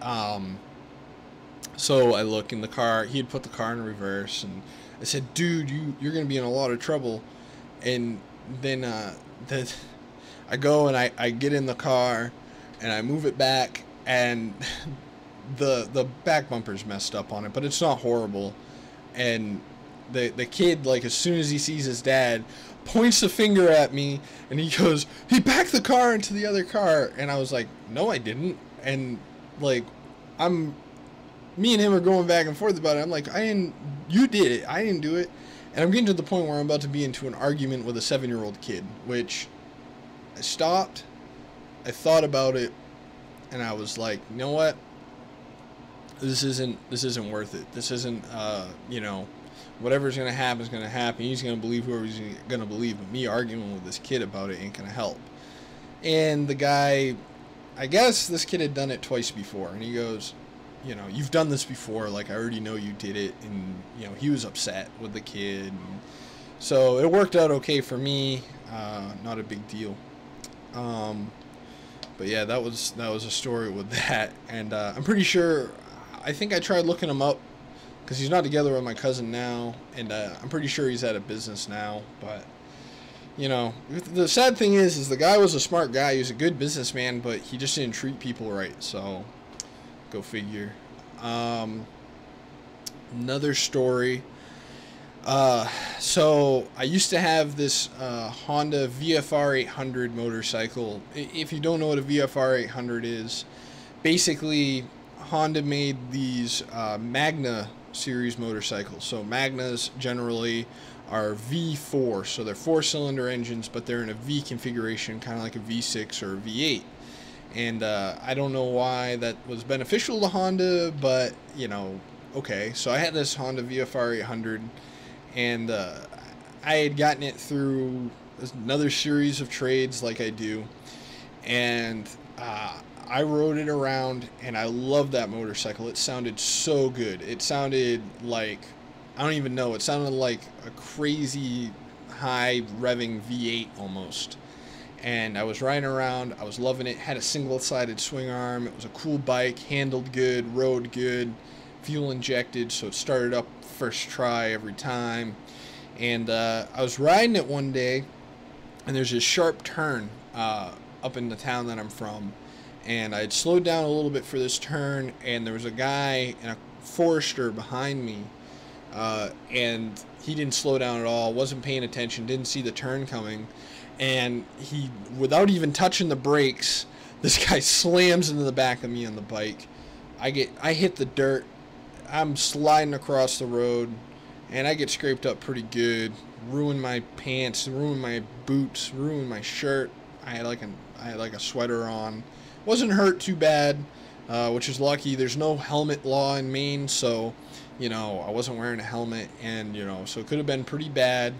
So I look in the car. He had put the car in reverse, and I said, "Dude, you're gonna be in a lot of trouble." And then I go and I get in the car, and I move it back, and the back bumper's messed up on it, but it's not horrible. And the kid, like, as soon as he sees his dad, points the finger at me, and he goes, "He backed the car into the other car." And I was like, "No, I didn't." And like, me and him are going back and forth about it. I'm like, "I didn't. You did it. I didn't do it." And I'm getting to the point where I'm about to be into an argument with a 7-year-old kid, which I stopped. I thought about it, and I was like, "You know what? This isn't worth it. This isn't, whatever's going to happen is going to happen. He's going to believe whoever he's going to believe. But me arguing with this kid about it ain't going to help." And the guy, I guess this kid had done it twice before. And he goes, "You've done this before. Like, I already know you did it." And, he was upset with the kid. And so it worked out okay for me. Not a big deal. But yeah, that was a story with that. And I'm pretty sure, I think I tried looking him up, because he's not together with my cousin now, and I'm pretty sure he's out of business now. But the sad thing is the guy was a smart guy. He was a good businessman, but he just didn't treat people right. So go figure. Another story. So I used to have this Honda VFR 800 motorcycle. If you don't know what a VFR 800 is, basically Honda made these Magna series motorcycles. So Magnas generally are V4, so they're 4-cylinder engines, but they're in a V configuration, kind of like a V6 or a V8. And I don't know why that was beneficial to Honda, but okay. So I had this Honda VFR 800, and I had gotten it through another series of trades like I do, and I rode it around, and I loved that motorcycle. It sounded so good. It sounded like, I don't even know, it sounded like a crazy high revving V8 almost. And I was riding around, I was loving it. Had a single-sided swing arm. It was a cool bike, handled good, rode good, fuel injected, so it started up first try every time. And I was riding it one day, and there's this sharp turn up in the town that I'm from. And I had slowed down a little bit for this turn, and there was a guy and a forester behind me, and he didn't slow down at all, wasn't paying attention, didn't see the turn coming, and he, without even touching the brakes, this guy slams into the back of me on the bike. I hit the dirt, I'm sliding across the road, and I get scraped up pretty good, ruined my pants, ruined my boots, ruined my shirt. I had like a sweater on. Wasn't hurt too bad, which is lucky. There's no helmet law in Maine, so I wasn't wearing a helmet, and so it could have been pretty bad.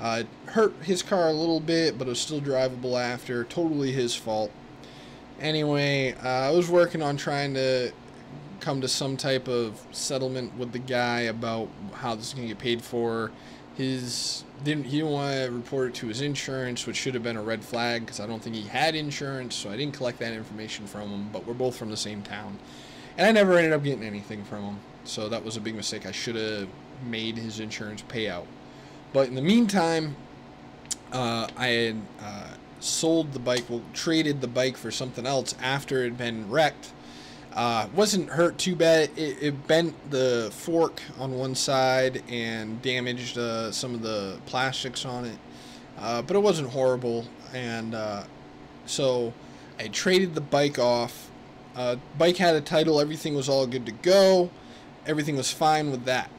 It hurt his car a little bit, but it was still drivable after. Totally his fault. Anyway, I was working on trying to come to some type of settlement with the guy about how this is going to get paid for. He didn't want to report it to his insurance, which should have been a red flag, because I don't think he had insurance, so I didn't collect that information from him. But we're both from the same town, and I never ended up getting anything from him, so that was a big mistake. I should have made his insurance pay out. But in the meantime, I had sold the bike, traded the bike for something else after it had been wrecked. Wasn't hurt too bad. It bent the fork on one side and damaged some of the plastics on it, but it wasn't horrible. And so I traded the bike off. Bike had a title, everything was all good to go, everything was fine with that.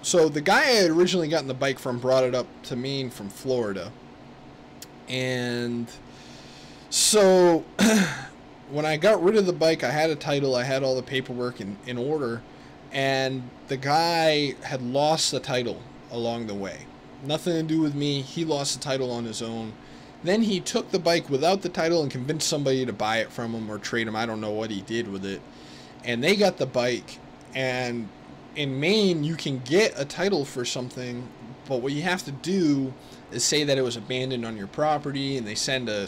So the guy I had originally gotten the bike from brought it up to Maine from Florida, and so when I got rid of the bike, I had a title, I had all the paperwork in order, and the guy had lost the title along the way. Nothing to do with me, he lost the title on his own. Then he took the bike without the title and convinced somebody to buy it from him or trade him. I don't know what he did with it. And they got the bike, and in Maine, you can get a title for something, but what you have to do is say that it was abandoned on your property, and they send a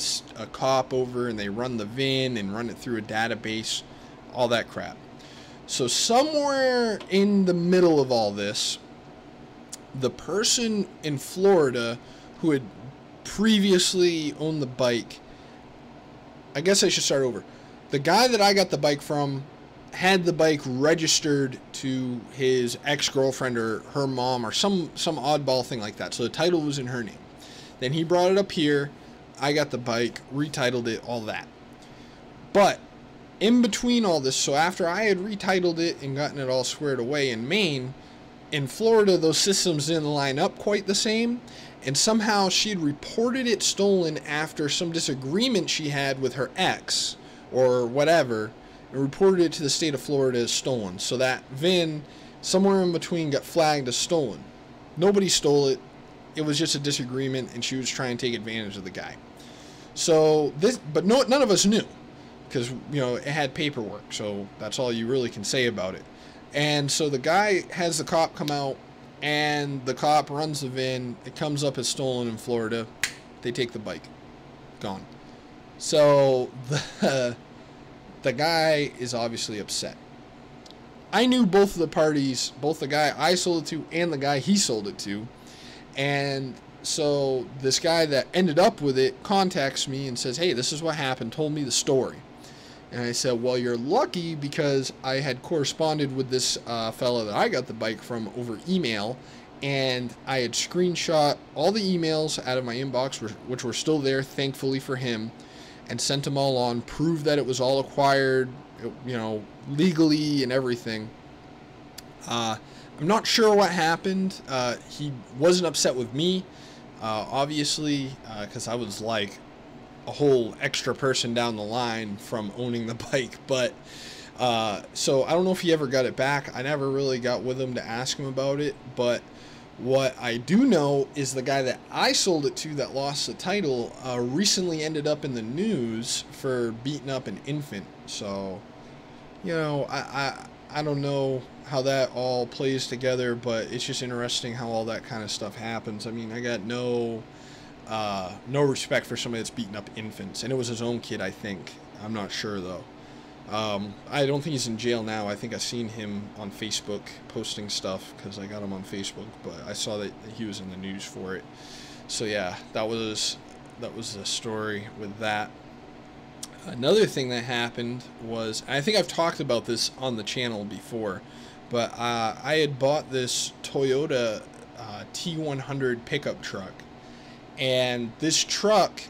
cop over, and they run the VIN and run it through a database, all that crap. So somewhere in the middle of all this, the person in Florida who had previously owned the bike, I guess I should start over. The guy that I got the bike from had the bike registered to his ex-girlfriend or her mom or some oddball thing like that. So the title was in her name. Then he brought it up here. I got the bike, retitled it, all that. But in between all this, so after I had retitled it and gotten it all squared away in Maine, in Florida, those systems didn't line up quite the same. And somehow she had reported it stolen after some disagreement she had with her ex or whatever, and reported it to the state of Florida as stolen. So that VIN, somewhere in between, got flagged as stolen. Nobody stole it. It was just a disagreement, and she was trying to take advantage of the guy. So this, but no, none of us knew, because it had paperwork. So that's all you really can say about it. And so the guy has the cop come out, and the cop runs the VIN. It comes up as stolen in Florida. They take the bike. Gone. So the guy is obviously upset. I knew both of the parties, both the guy I sold it to and the guy he sold it to. And so this guy that ended up with it contacts me and says, hey, this is what happened, told me the story. And I said, well, you're lucky, because I had corresponded with this fella that I got the bike from over email, and I had screenshot all the emails out of my inbox, which were still there, thankfully for him, and sent them all on, proved that it was all acquired, legally and everything. I'm not sure what happened. He wasn't upset with me, obviously, because I was like a whole extra person down the line from owning the bike. But so I don't know if he ever got it back. I never really got with him to ask him about it. But what I do know is the guy that I sold it to that lost the title recently ended up in the news for beating up an infant. So, I don't know how that all plays together, but it's just interesting how all that kind of stuff happens. I mean, I got no respect for somebody that's beating up infants, and it was his own kid, I think. I'm not sure though. I don't think he's in jail now. I think I seen him on Facebook posting stuff, because I got him on Facebook, but I saw that he was in the news for it. So yeah, that was the story with that. Another thing that happened was, I think I've talked about this on the channel before, but I had bought this Toyota T100 pickup truck, and this truck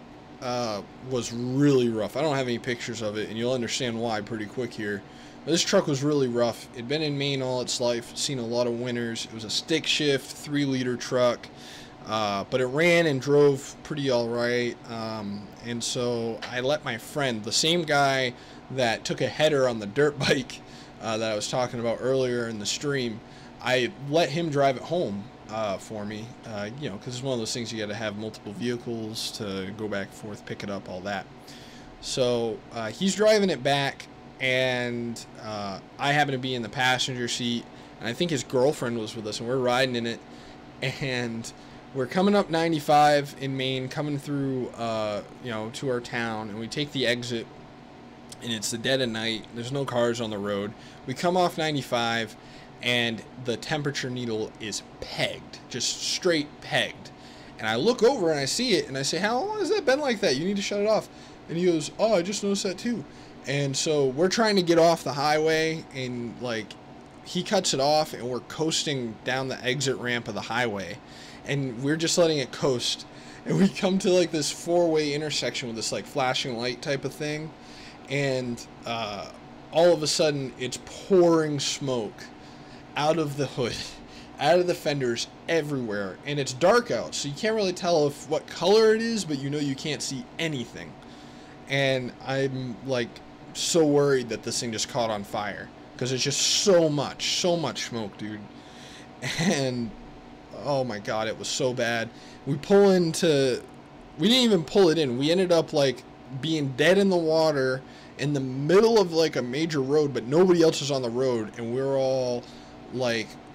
was really rough. I don't have any pictures of it, and you'll understand why pretty quick here. But this truck was really rough. It'd been in Maine all its life, seen a lot of winters. It was a stick shift, 3-liter truck, but it ran and drove pretty all right. And so I let my friend, the same guy that took a header on the dirt bike that I was talking about earlier in the stream, I let him drive it home for me, because it's one of those things you got to have multiple vehicles to go back and forth, pick it up, all that. So he's driving it back, and I happen to be in the passenger seat, and I think his girlfriend was with us, and we're riding in it, and we're coming up 95 in Maine, coming through to our town, and we take the exit, and it's the dead of night. There's no cars on the road. We come off 95, and the temperature needle is pegged, just straight pegged. And I look over and I see it, and I say, how long has that been like that? You need to shut it off. And he goes, oh, I just noticed that too. And so we're trying to get off the highway, and he cuts it off, and we're coasting down the exit ramp of the highway, and we're just letting it coast. And we come to this 4-way intersection with this flashing light type of thing, and all of a sudden it's pouring smoke out of the hood, out of the fenders, everywhere, and it's dark out, so you can't really tell what color it is, but you can't see anything. And I'm so worried that this thing just caught on fire, because it's just so much smoke, dude. And oh my god, it was so bad. We didn't even pull it in. We ended up being dead in the water in the middle of a major road, but nobody else was on the road, and we're all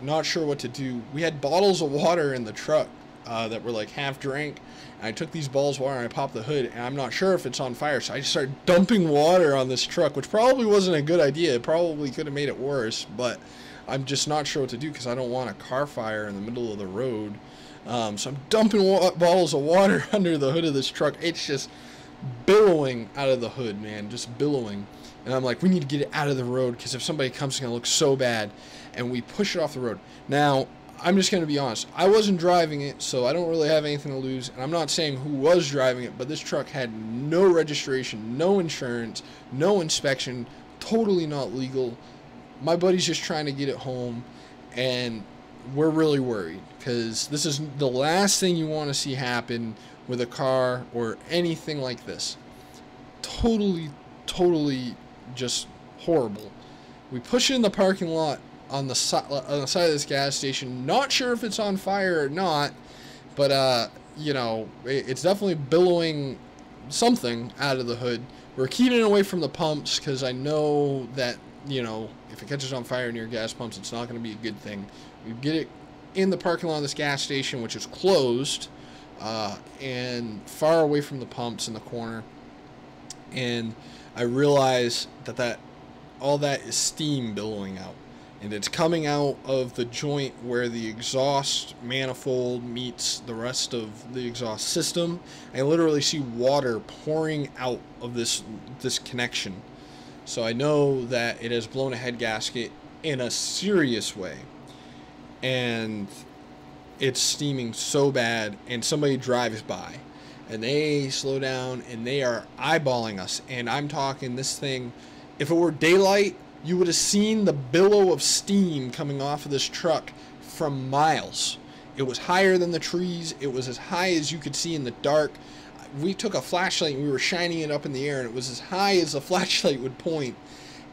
not sure what to do. We had bottles of water in the truck, that were like half drank. And I took these balls of water and I popped the hood, and I'm not sure if it's on fire, so I just started dumping water on this truck, which probably wasn't a good idea. It probably could have made it worse, but I'm just not sure what to do because I don't want a car fire in the middle of the road. So I'm dumping bottles of water under the hood of this truck. It's just billowing out of the hood, man, just billowing. And I'm like, we need to get it out of the road because if somebody comes, it's going to look so bad. And we push it off the road. Now, I'm just going to be honest. I wasn't driving it, so I don't really have anything to lose. And I'm not saying who was driving it, but this truck had no registration, no insurance, no inspection, totally not legal. My buddy's just trying to get it home, and we're really worried because this is the last thing you want to see happen with a car or anything like this. Totally just horrible. We push it in the parking lot on the side of this gas station. Not sure if it's on fire or not, but you know, it's definitely billowing something out of the hood. We're keeping it away from the pumps because I know that, you know, if it catches on fire near gas pumps, it's not going to be a good thing. We get it in the parking lot of this gas station, which is closed and far away from the pumps in the corner. And I realize that all that is steam billowing out, and it's coming out of the joint where the exhaust manifold meets the rest of the exhaust system. I literally see water pouring out of this connection. So I know that it has blown a head gasket in a serious way, and it's steaming so bad, and somebody drives by and they slow down and they are eyeballing us. And I'm talking, this thing, if it were daylight, you would have seen the billow of steam coming off of this truck from miles. It was higher than the trees. It was as high as you could see in the dark. We took a flashlight and we were shining it up in the air, and it was as high as the flashlight would point.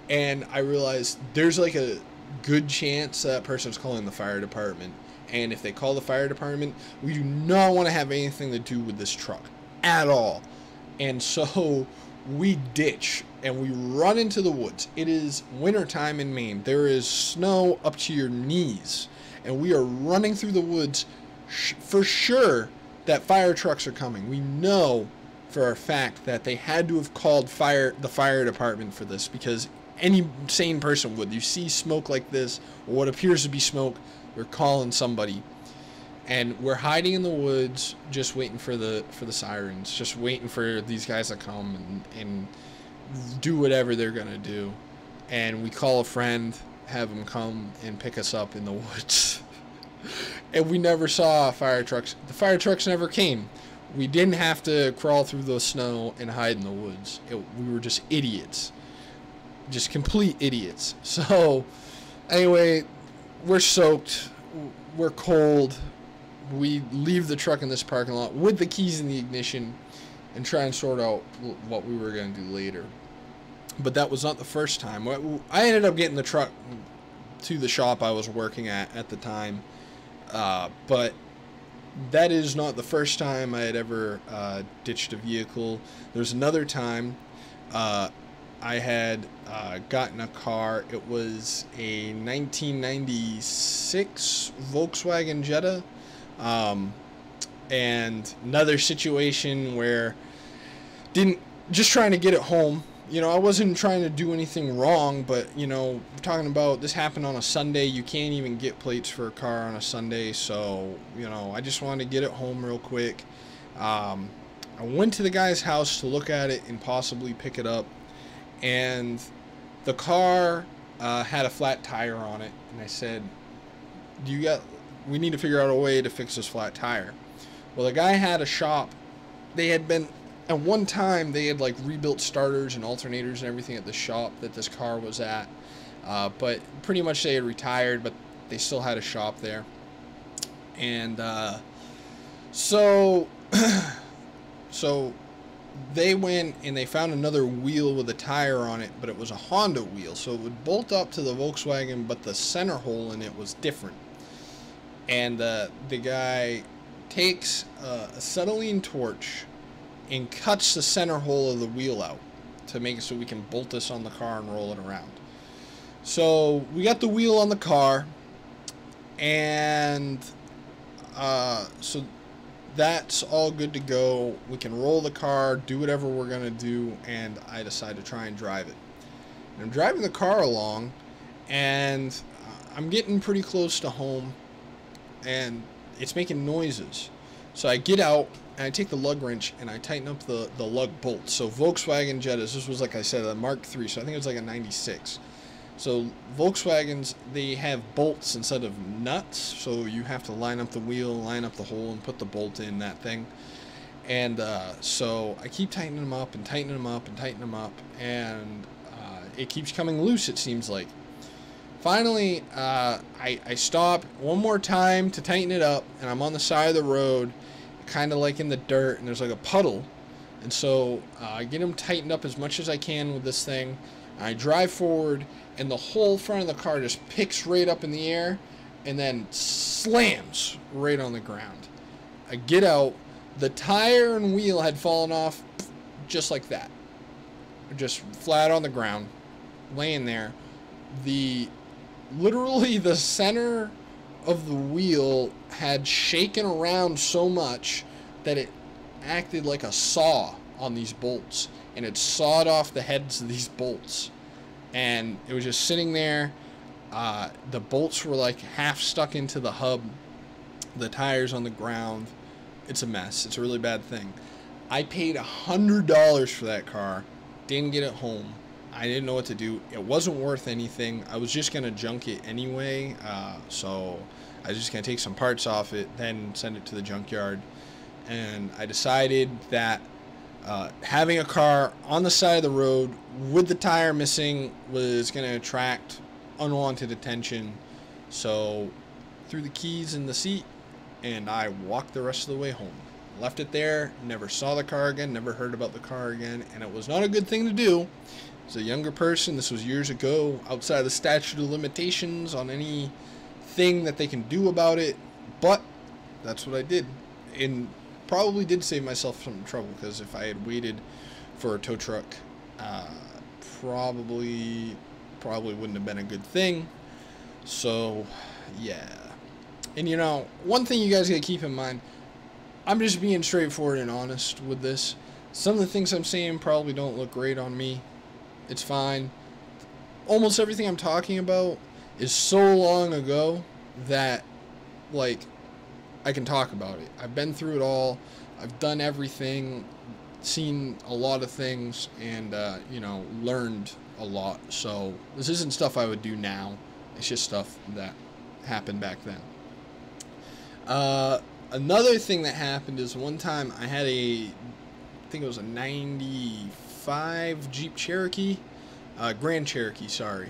And I realized there's like a good chance that person's calling the fire department. And if they call the fire department, we do not want to have anything to do with this truck at all. And so we ditch and we run into the woods. It is wintertime in Maine. There is snow up to your knees. And we are running through the woods for sure that fire trucks are coming. We know for a fact that they had to have called the fire department for this, because any sane person would. You see smoke like this, or what appears to be smoke, we're calling somebody. And we're hiding in the woods, just waiting for the sirens, just waiting for these guys to come and do whatever they're gonna do. And we call a friend, have them come and pick us up in the woods. And we never saw fire trucks. The fire trucks never came. We didn't have to crawl through the snow and hide in the woods. We were just idiots. Just complete idiots. So, anyway, we're soaked. We're cold. We leave the truck in this parking lot with the keys in the ignition and try and sort out what we were going to do later. But that was not the first time. I ended up getting the truck to the shop I was working at the time. But that is not the first time I had ever ditched a vehicle. There's another time I had gotten a car. It was a 1996 Volkswagen Jetta. And another situation where just trying to get it home. You know, I wasn't trying to do anything wrong, but, you know, we're talking about this happened on a Sunday. You can't even get plates for a car on a Sunday, so, you know, I just wanted to get it home real quick. I went to the guy's house to look at it and possibly pick it up, and the car had a flat tire on it, and I said, we need to figure out a way to fix this flat tire. Well, the guy had a shop. At one time, they had like rebuilt starters and alternators and everything at the shop that this car was at. But pretty much they had retired, but they still had a shop there. And so they went and they found another wheel with a tire on it, but it was a Honda wheel. So it would bolt up to the Volkswagen, but the center hole in it was different. And the guy takes a acetylene torch and cuts the center hole of the wheel out to make it so we can bolt this on the car and roll it around. So we got the wheel on the car, and so that's all good to go. We can roll the car, do whatever we're going to do, and I decide to try and drive it. And I'm driving the car along, and I'm getting pretty close to home, and it's making noises. So I get out, and I take the lug wrench, and I tighten up the lug bolts. So Volkswagen Jettas, this was, like I said, a Mark III, so I think it was like a 96. So Volkswagens, they have bolts instead of nuts, so you have to line up the wheel, line up the hole, and put the bolt in that thing. And so I keep tightening them up and tightening them up and tightening them up, and it keeps coming loose, it seems like. Finally, I stop one more time to tighten it up, and I'm on the side of the road, kind of like in the dirt, and there's like a puddle. And so I get them tightened up as much as I can with this thing. I drive forward, and the whole front of the car just picks right up in the air and then slams right on the ground. I get out. The tire and wheel had fallen off just like that. Just flat on the ground, laying there. Literally the center of the wheel had shaken around so much that it acted like a saw on these bolts, and it sawed off the heads of these bolts, and it was just sitting there. The bolts were like half stuck into the hub, the tires on the ground. It's a mess. It's a really bad thing. I paid $100 for that car, didn't get it home. I didn't know what to do. It wasn't worth anything. I was just gonna junk it anyway, so I was just gonna take some parts off it, then send it to the junkyard. And I decided that having a car on the side of the road with the tire missing was going to attract unwanted attention. So threw the keys in the seat, and I walked the rest of the way home. Left it there, never saw the car again, never heard about the car again, and it was not a good thing to do. As a younger person, this was years ago, outside the statute of limitations on anything that they can do about it, but that's what I did. And probably did save myself some trouble, because if I had waited for a tow truck, probably wouldn't have been a good thing. So yeah. And you know, one thing you guys gotta keep in mind, I'm just being straightforward and honest with this. Some of the things I'm saying probably don't look great on me. It's fine. Almost everything I'm talking about is so long ago that, like, I can talk about it. I've been through it all. I've done everything, seen a lot of things, and you know, learned a lot. So this isn't stuff I would do now. It's just stuff that happened back then. Another thing that happened is one time I had I think it was a 95 Jeep Cherokee, Grand Cherokee, sorry.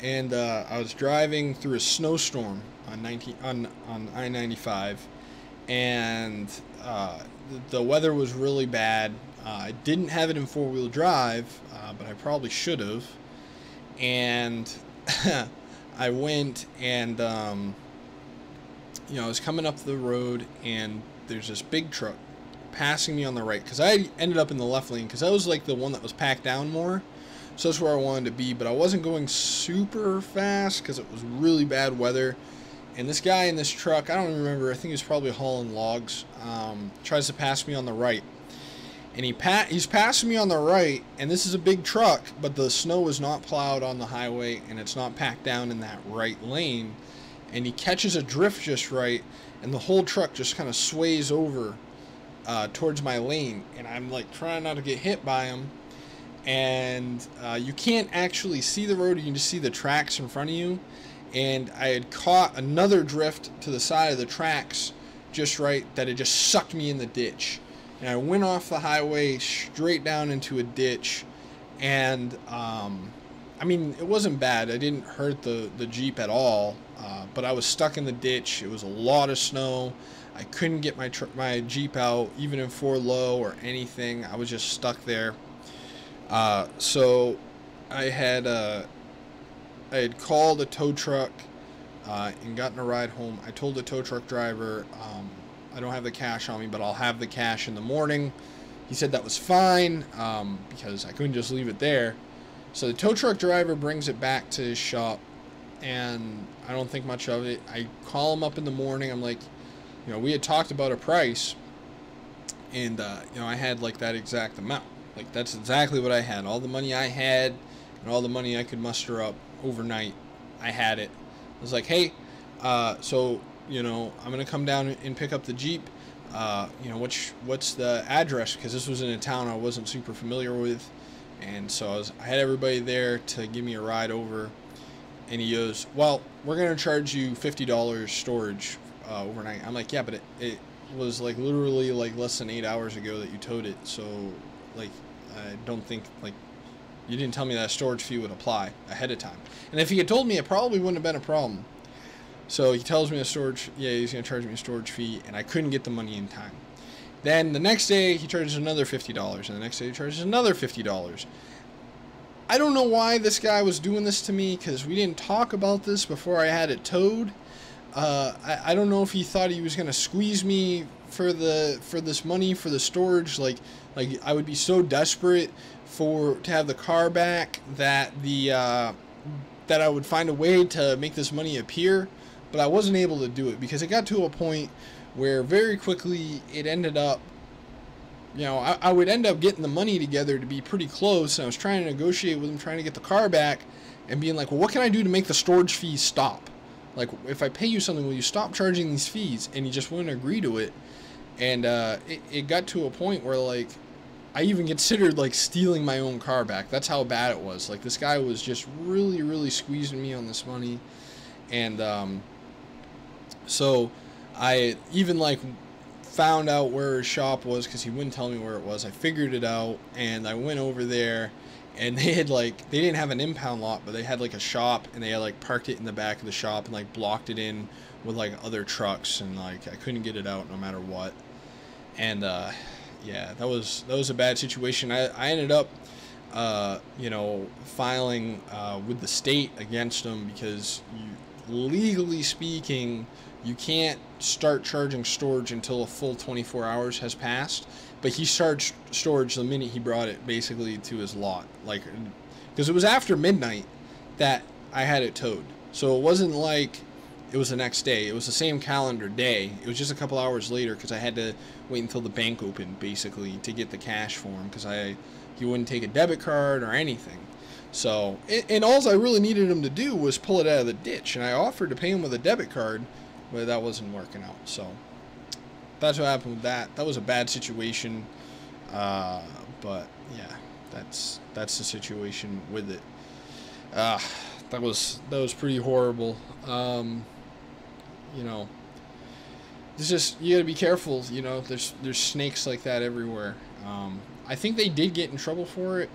And I was driving through a snowstorm on I-95, and the weather was really bad. I didn't have it in four-wheel drive, but I probably should have. And I went and you know, I was coming up the road, and there's this big truck passing me on the right, because I ended up in the left lane, because I was like the one that was packed down more. So that's where I wanted to be, but I wasn't going super fast because it was really bad weather. And this guy in this truck, I don't remember, I think he was probably hauling logs, tries to pass me on the right. And he's passing me on the right, and this is a big truck, but the snow is not plowed on the highway, and it's not packed down in that right lane. And he catches a drift just right, and the whole truck just kind of sways over towards my lane. And I'm like trying not to get hit by him. And you can't actually see the road, you can just see the tracks in front of you. And I had caught another drift to the side of the tracks just right that it just sucked me in the ditch. And I went off the highway straight down into a ditch. And I mean, it wasn't bad. I didn't hurt the Jeep at all, but I was stuck in the ditch. It was a lot of snow. I couldn't get my Jeep out, even in 4 low or anything. I was just stuck there. So I had called a tow truck and gotten a ride home. I told the tow truck driver, I don't have the cash on me, but I'll have the cash in the morning. He said that was fine, because I couldn't just leave it there. So the tow truck driver brings it back to his shop, and I don't think much of it. I call him up in the morning. I'm like, you know, we had talked about a price, And you know, I had like that exact amount. Like that's exactly what I had. All the money I had and all the money I could muster up overnight, I had it. I was like, hey, so you know, I'm gonna come down and pick up the Jeep. You know, what's the address? Because this was in a town I wasn't super familiar with, and so I had everybody there to give me a ride over. And he goes, well, we're gonna charge you $50 storage overnight. I'm like, yeah, but it was like literally like less than 8 hours ago that you towed it, so like I don't think, like, you didn't tell me that storage fee would apply ahead of time. And if he had told me, it probably wouldn't have been a problem. So he tells me he's gonna charge me a storage fee, and I couldn't get the money in time. Then the next day he charges another $50, and the next day he charges another $50. I don't know why this guy was doing this to me, because we didn't talk about this before I had it towed. I don't know if he thought he was gonna squeeze me for this money for the storage. Like I would be so desperate to have the car back that that I would find a way to make this money appear, but I wasn't able to do it because it got to a point where very quickly it ended up, you know, I would end up getting the money together to be pretty close, and I was trying to negotiate with him, trying to get the car back, and being like, well, what can I do to make the storage fees stop? Like, if I pay you something, will you stop charging these fees? And he just wouldn't agree to it. And it got to a point where, like, I even considered, like, stealing my own car back. That's how bad it was. Like, this guy was just really, really squeezing me on this money. And so I even, like, found out where his shop was because he wouldn't tell me where it was. I figured it out, and I went over there, and they didn't have an impound lot, but they had like a shop, and they had like parked it in the back of the shop and like blocked it in with like other trucks, and like I couldn't get it out no matter what. And yeah, that was a bad situation. I ended up you know, filing with the state against him because legally speaking, you can't start charging storage until a full 24 hours has passed. But he charged storage the minute he brought it basically to his lot. Like, because it was after midnight that I had it towed. So it wasn't like it was the next day. It was the same calendar day. It was just a couple hours later because I had to wait until the bank opened basically to get the cash for him because he wouldn't take a debit card or anything. So, and all I really needed him to do was pull it out of the ditch. And I offered to pay him with a debit card, but that wasn't working out. So that's what happened with that. That was a bad situation. But yeah, that's the situation with it. That was pretty horrible. You know, it's just, you gotta be careful. You know, there's snakes like that everywhere. I think they did get in trouble for it,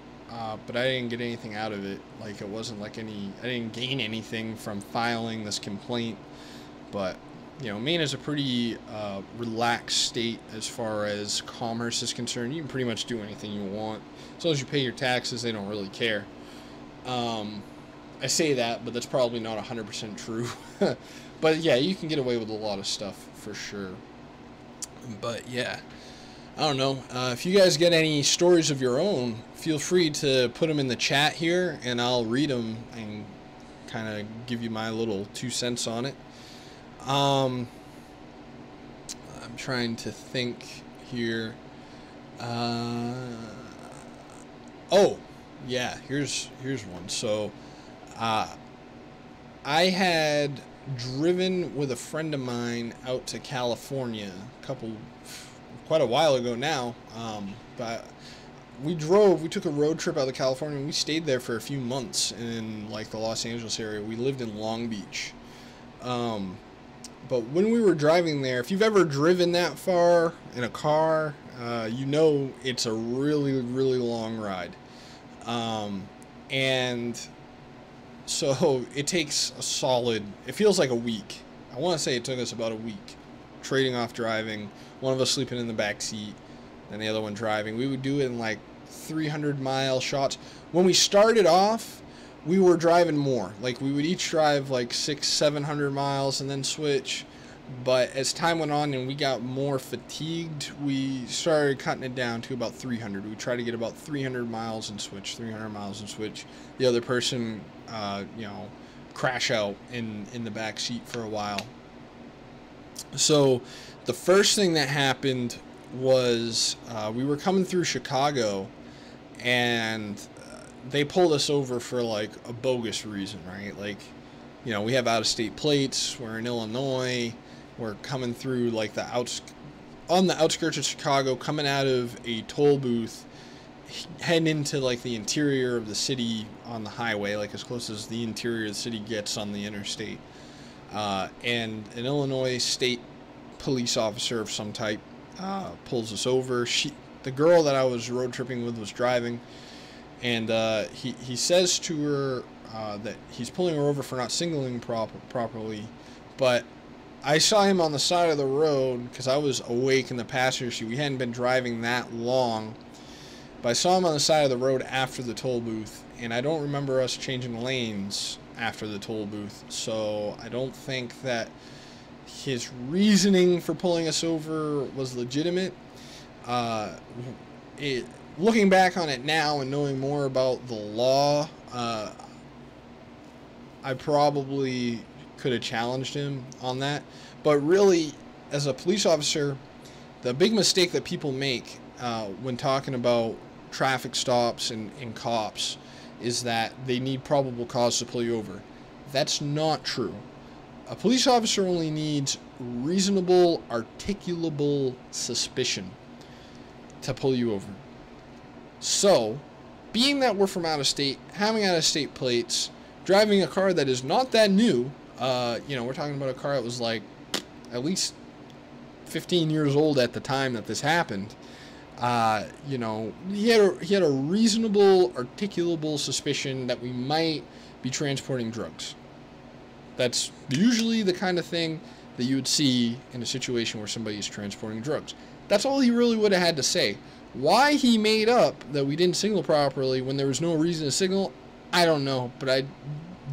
but I didn't get anything out of it. Like, it wasn't like I didn't gain anything from filing this complaint. But you know, Maine is a pretty relaxed state as far as commerce is concerned. You can pretty much do anything you want. As long as you pay your taxes, they don't really care. I say that, but that's probably not 100% true. But yeah, you can get away with a lot of stuff for sure. But yeah, I don't know. If you guys get any stories of your own, feel free to put them in the chat here, and I'll read them and kind of give you my little 2 cents on it. I'm trying to think here. Oh, yeah, here's one. So, I had driven with a friend of mine out to California quite a while ago now. But we took a road trip out to California, and we stayed there for a few months in like the Los Angeles area. We lived in Long Beach. But when we were driving there, if you've ever driven that far in a car, you know it's a really, really long ride. And so it takes it feels like a week. I want to say it took us about a week trading off driving, one of us sleeping in the back seat, and the other one driving. We would do it in like 300-mile shots. When we started off, we were driving more. Like, we would each drive like 600-700 miles and then switch. But as time went on and we got more fatigued, we started cutting it down to about 300. We tried to get about 300 miles and switch, 300 miles and switch. The other person, you know, crash out in the back seat for a while. So the first thing that happened was we were coming through Chicago, and they pulled us over for like a bogus reason, right? Like, you know, we have out-of-state plates. We're in Illinois. We're coming through like on the outskirts of Chicago, coming out of a toll booth, heading into like the interior of the city on the highway, like as close as the interior of the city gets on the interstate. And an Illinois state police officer of some type pulls us over. The girl that I was road tripping with was driving, and he says to her that he's pulling her over for not signaling properly, but I saw him on the side of the road because I was awake in the passenger seat. We hadn't been driving that long, but I saw him on the side of the road after the toll booth, and I don't remember us changing lanes after the toll booth, so I don't think that his reasoning for pulling us over was legitimate. Looking back on it now and knowing more about the law, I probably could have challenged him on that. But really, as a police officer, the big mistake that people make when talking about traffic stops and cops is that they need probable cause to pull you over. That's not true. A police officer only needs reasonable, articulable suspicion to pull you over. So, being that we're from out of state, having out of state plates, driving a car that is not that new, you know, we're talking about a car that was like at least 15 years old at the time that this happened. You know, he had a reasonable, articulable suspicion that we might be transporting drugs. That's usually the kind of thing that you would see in a situation where somebody is transporting drugs. That's all he really would have had to say. Why he made up that we didn't signal properly when there was no reason to signal, I don't know. But I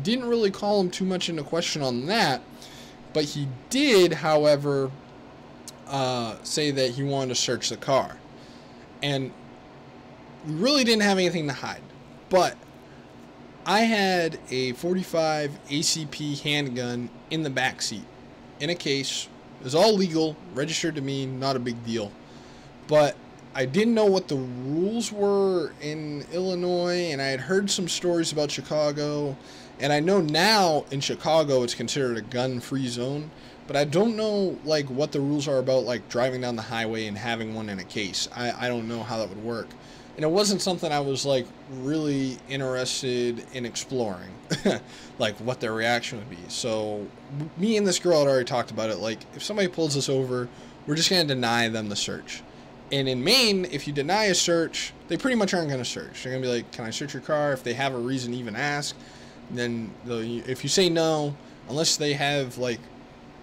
didn't really call him too much into question on that. But he did, however, say that he wanted to search the car. And we really didn't have anything to hide. But I had a .45 ACP handgun in the back seat, in a case. It was all legal, registered to me, not a big deal. But I didn't know what the rules were in Illinois, and I had heard some stories about Chicago. And I know now in Chicago it's considered a gun-free zone, but I don't know like what the rules are about like driving down the highway and having one in a case. I don't know how that would work. And it wasn't something I was like really interested in exploring, like what their reaction would be. So me and this girl had already talked about it. Like if somebody pulls us over, we're just going to deny them the search. And in Maine, if you deny a search, they pretty much aren't going to search. They're going to be like, can I search your car? If they have a reason to even ask, then if you say no, unless they have like,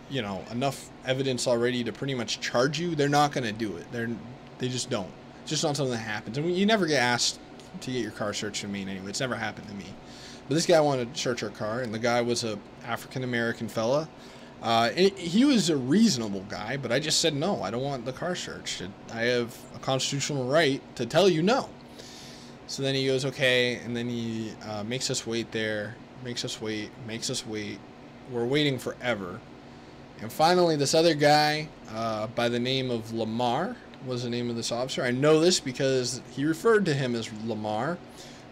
you know, enough evidence already to pretty much charge you, they're not going to do it. They just don't. It's just not something that happens. And you never get asked to get your car searched in Maine anyway. It's never happened to me. But this guy wanted to search our car, and the guy was a African-American fella. He was a reasonable guy, but I just said no. I don't want the car searched. I have a constitutional right to tell you no. So then he goes, okay, and then he makes us wait there, makes us wait. We're waiting forever. And finally, this other guy by the name of Lamar was the name of this officer. I know this because he referred to him as Lamar.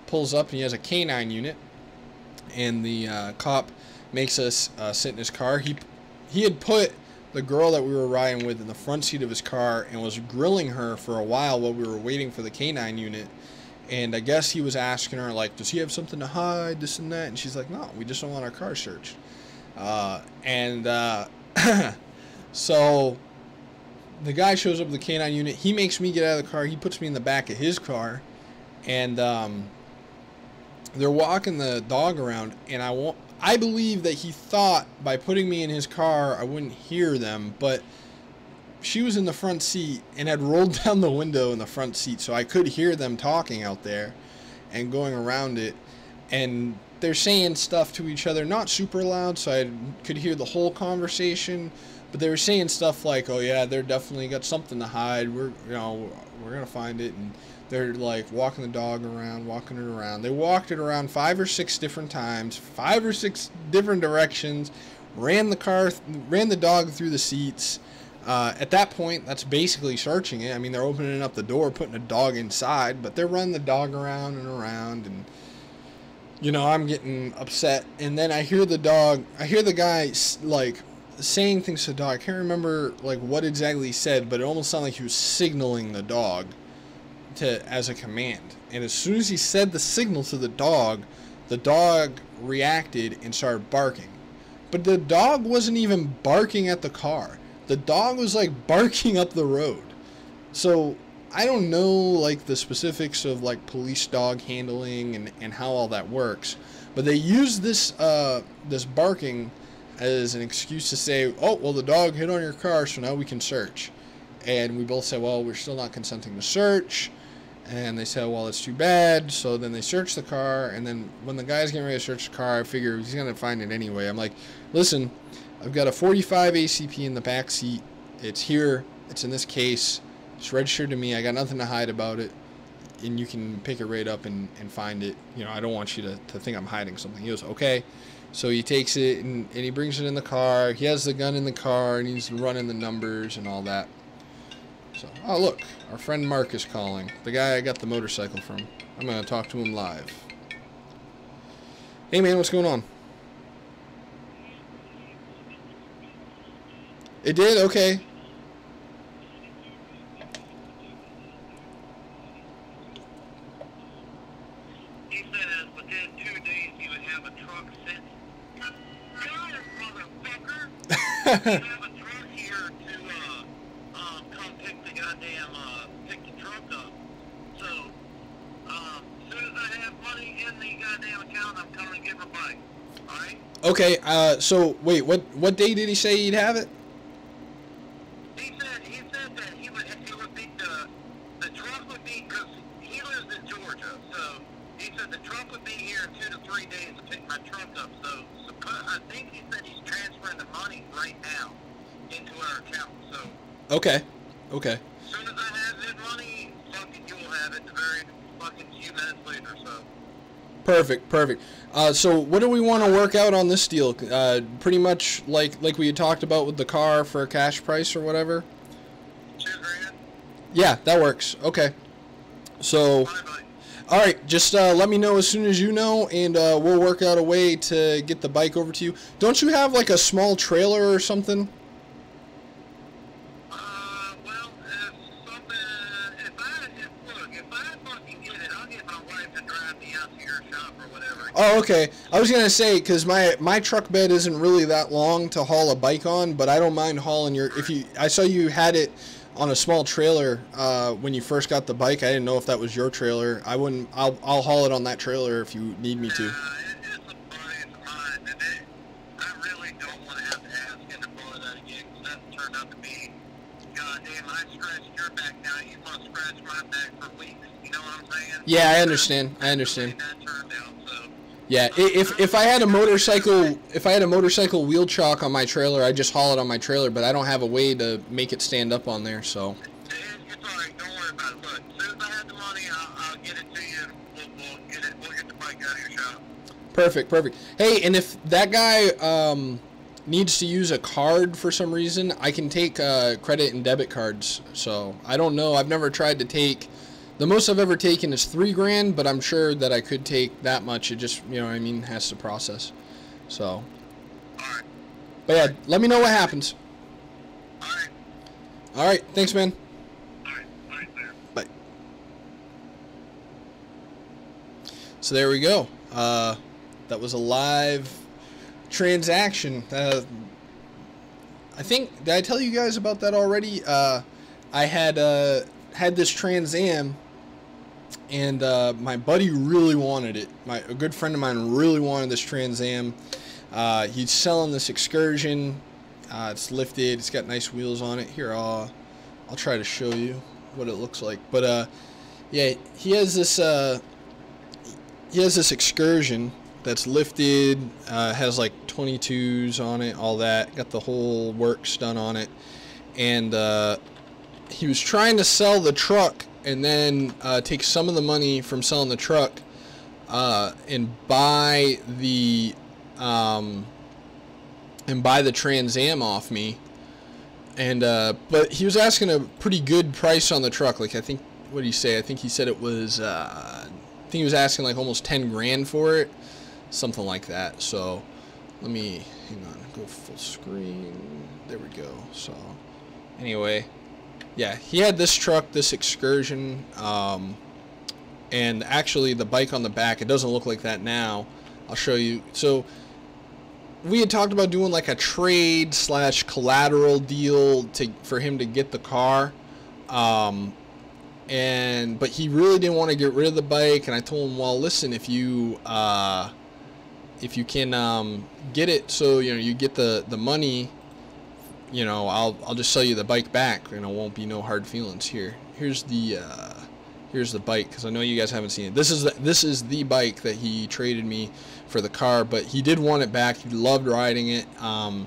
Pulls up and he has a canine unit, and the cop makes us sit in his car. He had put the girl that we were riding with in the front seat of his car and was grilling her for a while we were waiting for the canine unit. And I guess he was asking her, like, does he have something to hide, this and that? And she's like, no, we just don't want our car searched. So the guy shows up with the canine unit. He makes me get out of the car. He puts me in the back of his car. And they're walking the dog around. And I believe that he thought by putting me in his car I wouldn't hear them. But she was in the front seat and had rolled down the window in the front seat. So I could hear them talking out there and going around it. And they're saying stuff to each other. Not super loud, so I could hear the whole conversation. But they were saying stuff like, "Oh yeah, they're definitely got something to hide. We're gonna find it." And they're like walking the dog around, walking it around. They walked it around 5 or 6 different times, 5 or 6 different directions. Ran the dog through the seats. At that point, that's basically searching it. I mean, they're opening up the door, putting a dog inside, but they're running the dog around and around, and you know, I'm getting upset. And then I hear the guy like saying things to the dog. I can't remember like what exactly he said, but it almost sounded like he was signaling the dog as a command. And as soon as he said the signal to the dog reacted and started barking. But the dog wasn't even barking at the car. The dog was like barking up the road. So I don't know like the specifics of like police dog handling and how all that works. But they use this barking as an excuse to say, oh, well, the dog hit on your car, so now we can search. And we both said, well, we're still not consenting to search. And they said, well, it's too bad. So then they searched the car. And then when the guy's getting ready to search the car, I figure he's going to find it anyway. I'm like, listen, I've got a 45 ACP in the back seat. It's here. It's in this case. It's registered to me. I got nothing to hide about it. And you can pick it right up and find it. You know, I don't want you to think I'm hiding something. He goes, okay. So he takes it and he brings it in the car. He has the gun in the car and he's running the numbers and all that. So, oh, look, our friend Mark is calling. The guy I got the motorcycle from. I'm going to talk to him live. Hey, man, what's going on? It did? Okay. He said within 2 days he would have a truck sent. Got it, motherfucker! We have a truck here to come pick the goddamn pick the truck up. So as soon as I have money in the goddamn account, I'm coming to get my bike. All right? Okay. So wait, what day did he say he'd have it? He said that he would be the truck would be, because he lives in Georgia, so he said the truck would be here in 2 to 3 days to pick my truck up. So I think he said he's transferring the money right now into our account. So Okay. Okay. as soon as I have his money, fucking you'll have it the very fucking few minutes later. So Perfect. Perfect. So what do we want to work out on this deal? Pretty much like we had talked about with the car for a cash price or whatever. 2 grand. Yeah, that works. Okay. So, Bye, buddy. all right, just let me know as soon as you know, and we'll work out a way to get the bike over to you. Don't you have like a small trailer or something? Well, if I fucking get it, I'll get my wife to drive me out to your shop or whatever. Oh, okay. I was gonna say, because my truck bed isn't really that long to haul a bike on, but I don't mind hauling your. I saw you had it on a small trailer when you first got the bike. I didn't know if that was your trailer. I'll haul it on that trailer if you need me to. It's a buddy of mine, and I really don't want to have to ask him to borrow that again, because that turned out to be, goddamn, I scratched your back now, you must scratch my back for weeks. You know what I'm saying? Yeah, I understand. I understand. That turned out, so. Yeah, if I had a motorcycle wheel chock on my trailer, I'd just haul it on my trailer, but I don't have a way to make it stand up on there, so. It's alright, don't worry about it. Look, as soon as I have the money, I'll get it to you, and we'll get the bike out of your shop. Perfect, perfect. Hey, and if that guy needs to use a card for some reason, I can take credit and debit cards. So I don't know. I've never tried to take. The most I've ever taken is $3 grand, but I'm sure that I could take that much. It just, you know what I mean, has to process. So. All right. But yeah, let me know what happens. All right. All right. Thanks, man. All right. All right, there. Bye. So there we go. That was a live transaction. I think, did I tell you guys about that already? I had this Trans Am, and my buddy really wanted it. A good friend of mine really wanted this Trans Am. He's selling this Excursion. It's lifted. It's got nice wheels on it. Here, I'll try to show you what it looks like. But yeah, he has this Excursion that's lifted. Has like 22s on it, all that. Got the whole works done on it, and he was trying to sell the truck and then take some of the money from selling the truck and buy the Trans Am off me. And but he was asking a pretty good price on the truck. Like, I think, what did he say? I think he said it was I think he was asking like almost 10 grand for it, something like that. So let me hang on, go full screen. There we go. So anyway, yeah, he had this truck, this Excursion, and actually the bike on the back, it doesn't look like that now. I'll show you. So we had talked about doing like a trade / collateral deal for him to get the car, but he really didn't want to get rid of the bike. And I told him, well, listen, if you can get it, so you get the money, I'll just sell you the bike back, and it won't be no hard feelings. Here's the bike, because I know you guys haven't seen it. This is the bike that he traded me for the car, but he did want it back. He loved riding it, and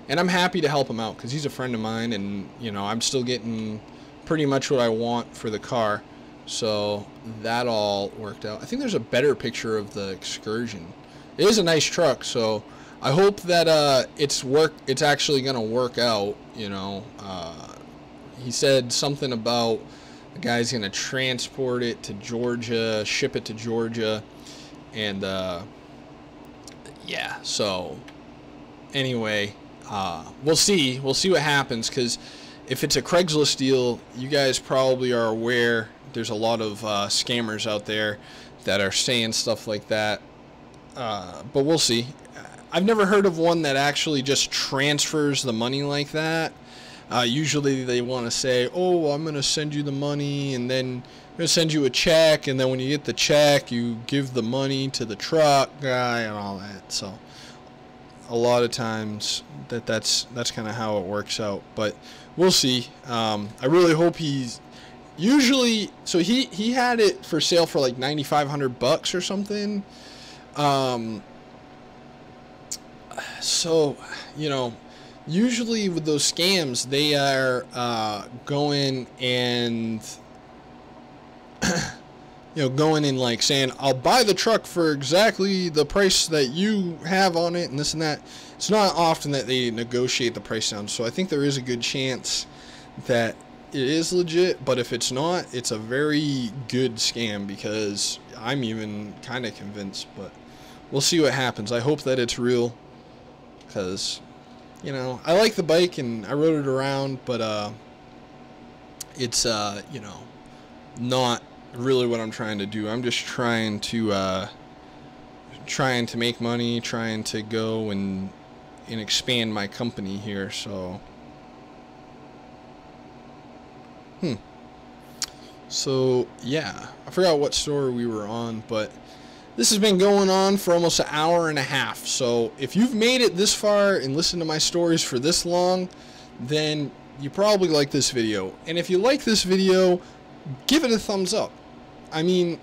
I'm happy to help him out because he's a friend of mine, and I'm still getting pretty much what I want for the car. So that all worked out. I think there's a better picture of the Excursion. It is a nice truck, so I hope that it's actually gonna work out. He said something about the guy's gonna transport it to Georgia, ship it to Georgia, and yeah. So anyway, we'll see what happens, because if it's a Craigslist deal, you guys probably are aware there's a lot of scammers out there that are saying stuff like that. But we'll see. I've never heard of one that actually just transfers the money like that. Usually they want to say, oh, I'm going to send you the money, and then I'm going to send you a check, and then when you get the check, you give the money to the truck guy and all that. So a lot of times that's kind of how it works out. But we'll see. I really hope he's... Usually, so he had it for sale for like $9,500 or something. So, usually with those scams, they are going and going and like saying, I'll buy the truck for exactly the price that you have on it and this and that. It's not often that they negotiate the price down, so I think there is a good chance that it is legit. But if it's not, it's a very good scam, because I'm even kind of convinced. But we'll see what happens. I hope that it's real, because I like the bike and I rode it around, but it's not really what I'm trying to do. I'm just trying to make money, trying to go and expand my company here. So so yeah, I forgot what story we were on, but this has been going on for almost an hour and a half. So if you've made it this far and listened to my stories for this long, then you probably like this video. And if you like this video, give it a thumbs up. I mean,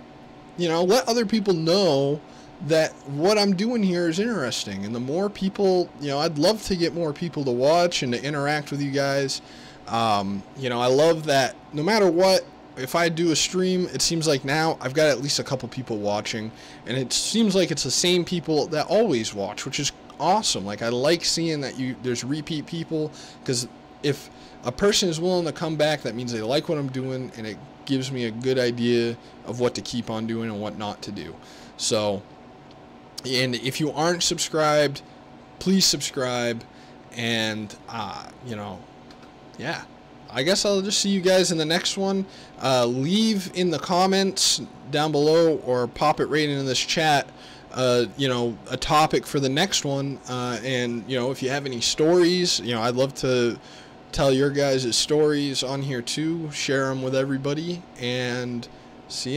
let other people know that what I'm doing here is interesting. And the more people, I'd love to get more people to watch and to interact with you guys. I love that no matter what, if I do a stream, it seems like now I've got at least a couple people watching, and it seems like it's the same people that always watch, which is awesome. Like, I like seeing that there's repeat people, because if a person is willing to come back, that means they like what I'm doing, and it gives me a good idea of what to keep on doing and what not to do. So, and if you aren't subscribed, please subscribe, and yeah, I guess I'll just see you guys in the next one. Leave in the comments down below, or pop it right into this chat, a topic for the next one. And if you have any stories, I'd love to tell your guys' stories on here too. Share them with everybody, and see you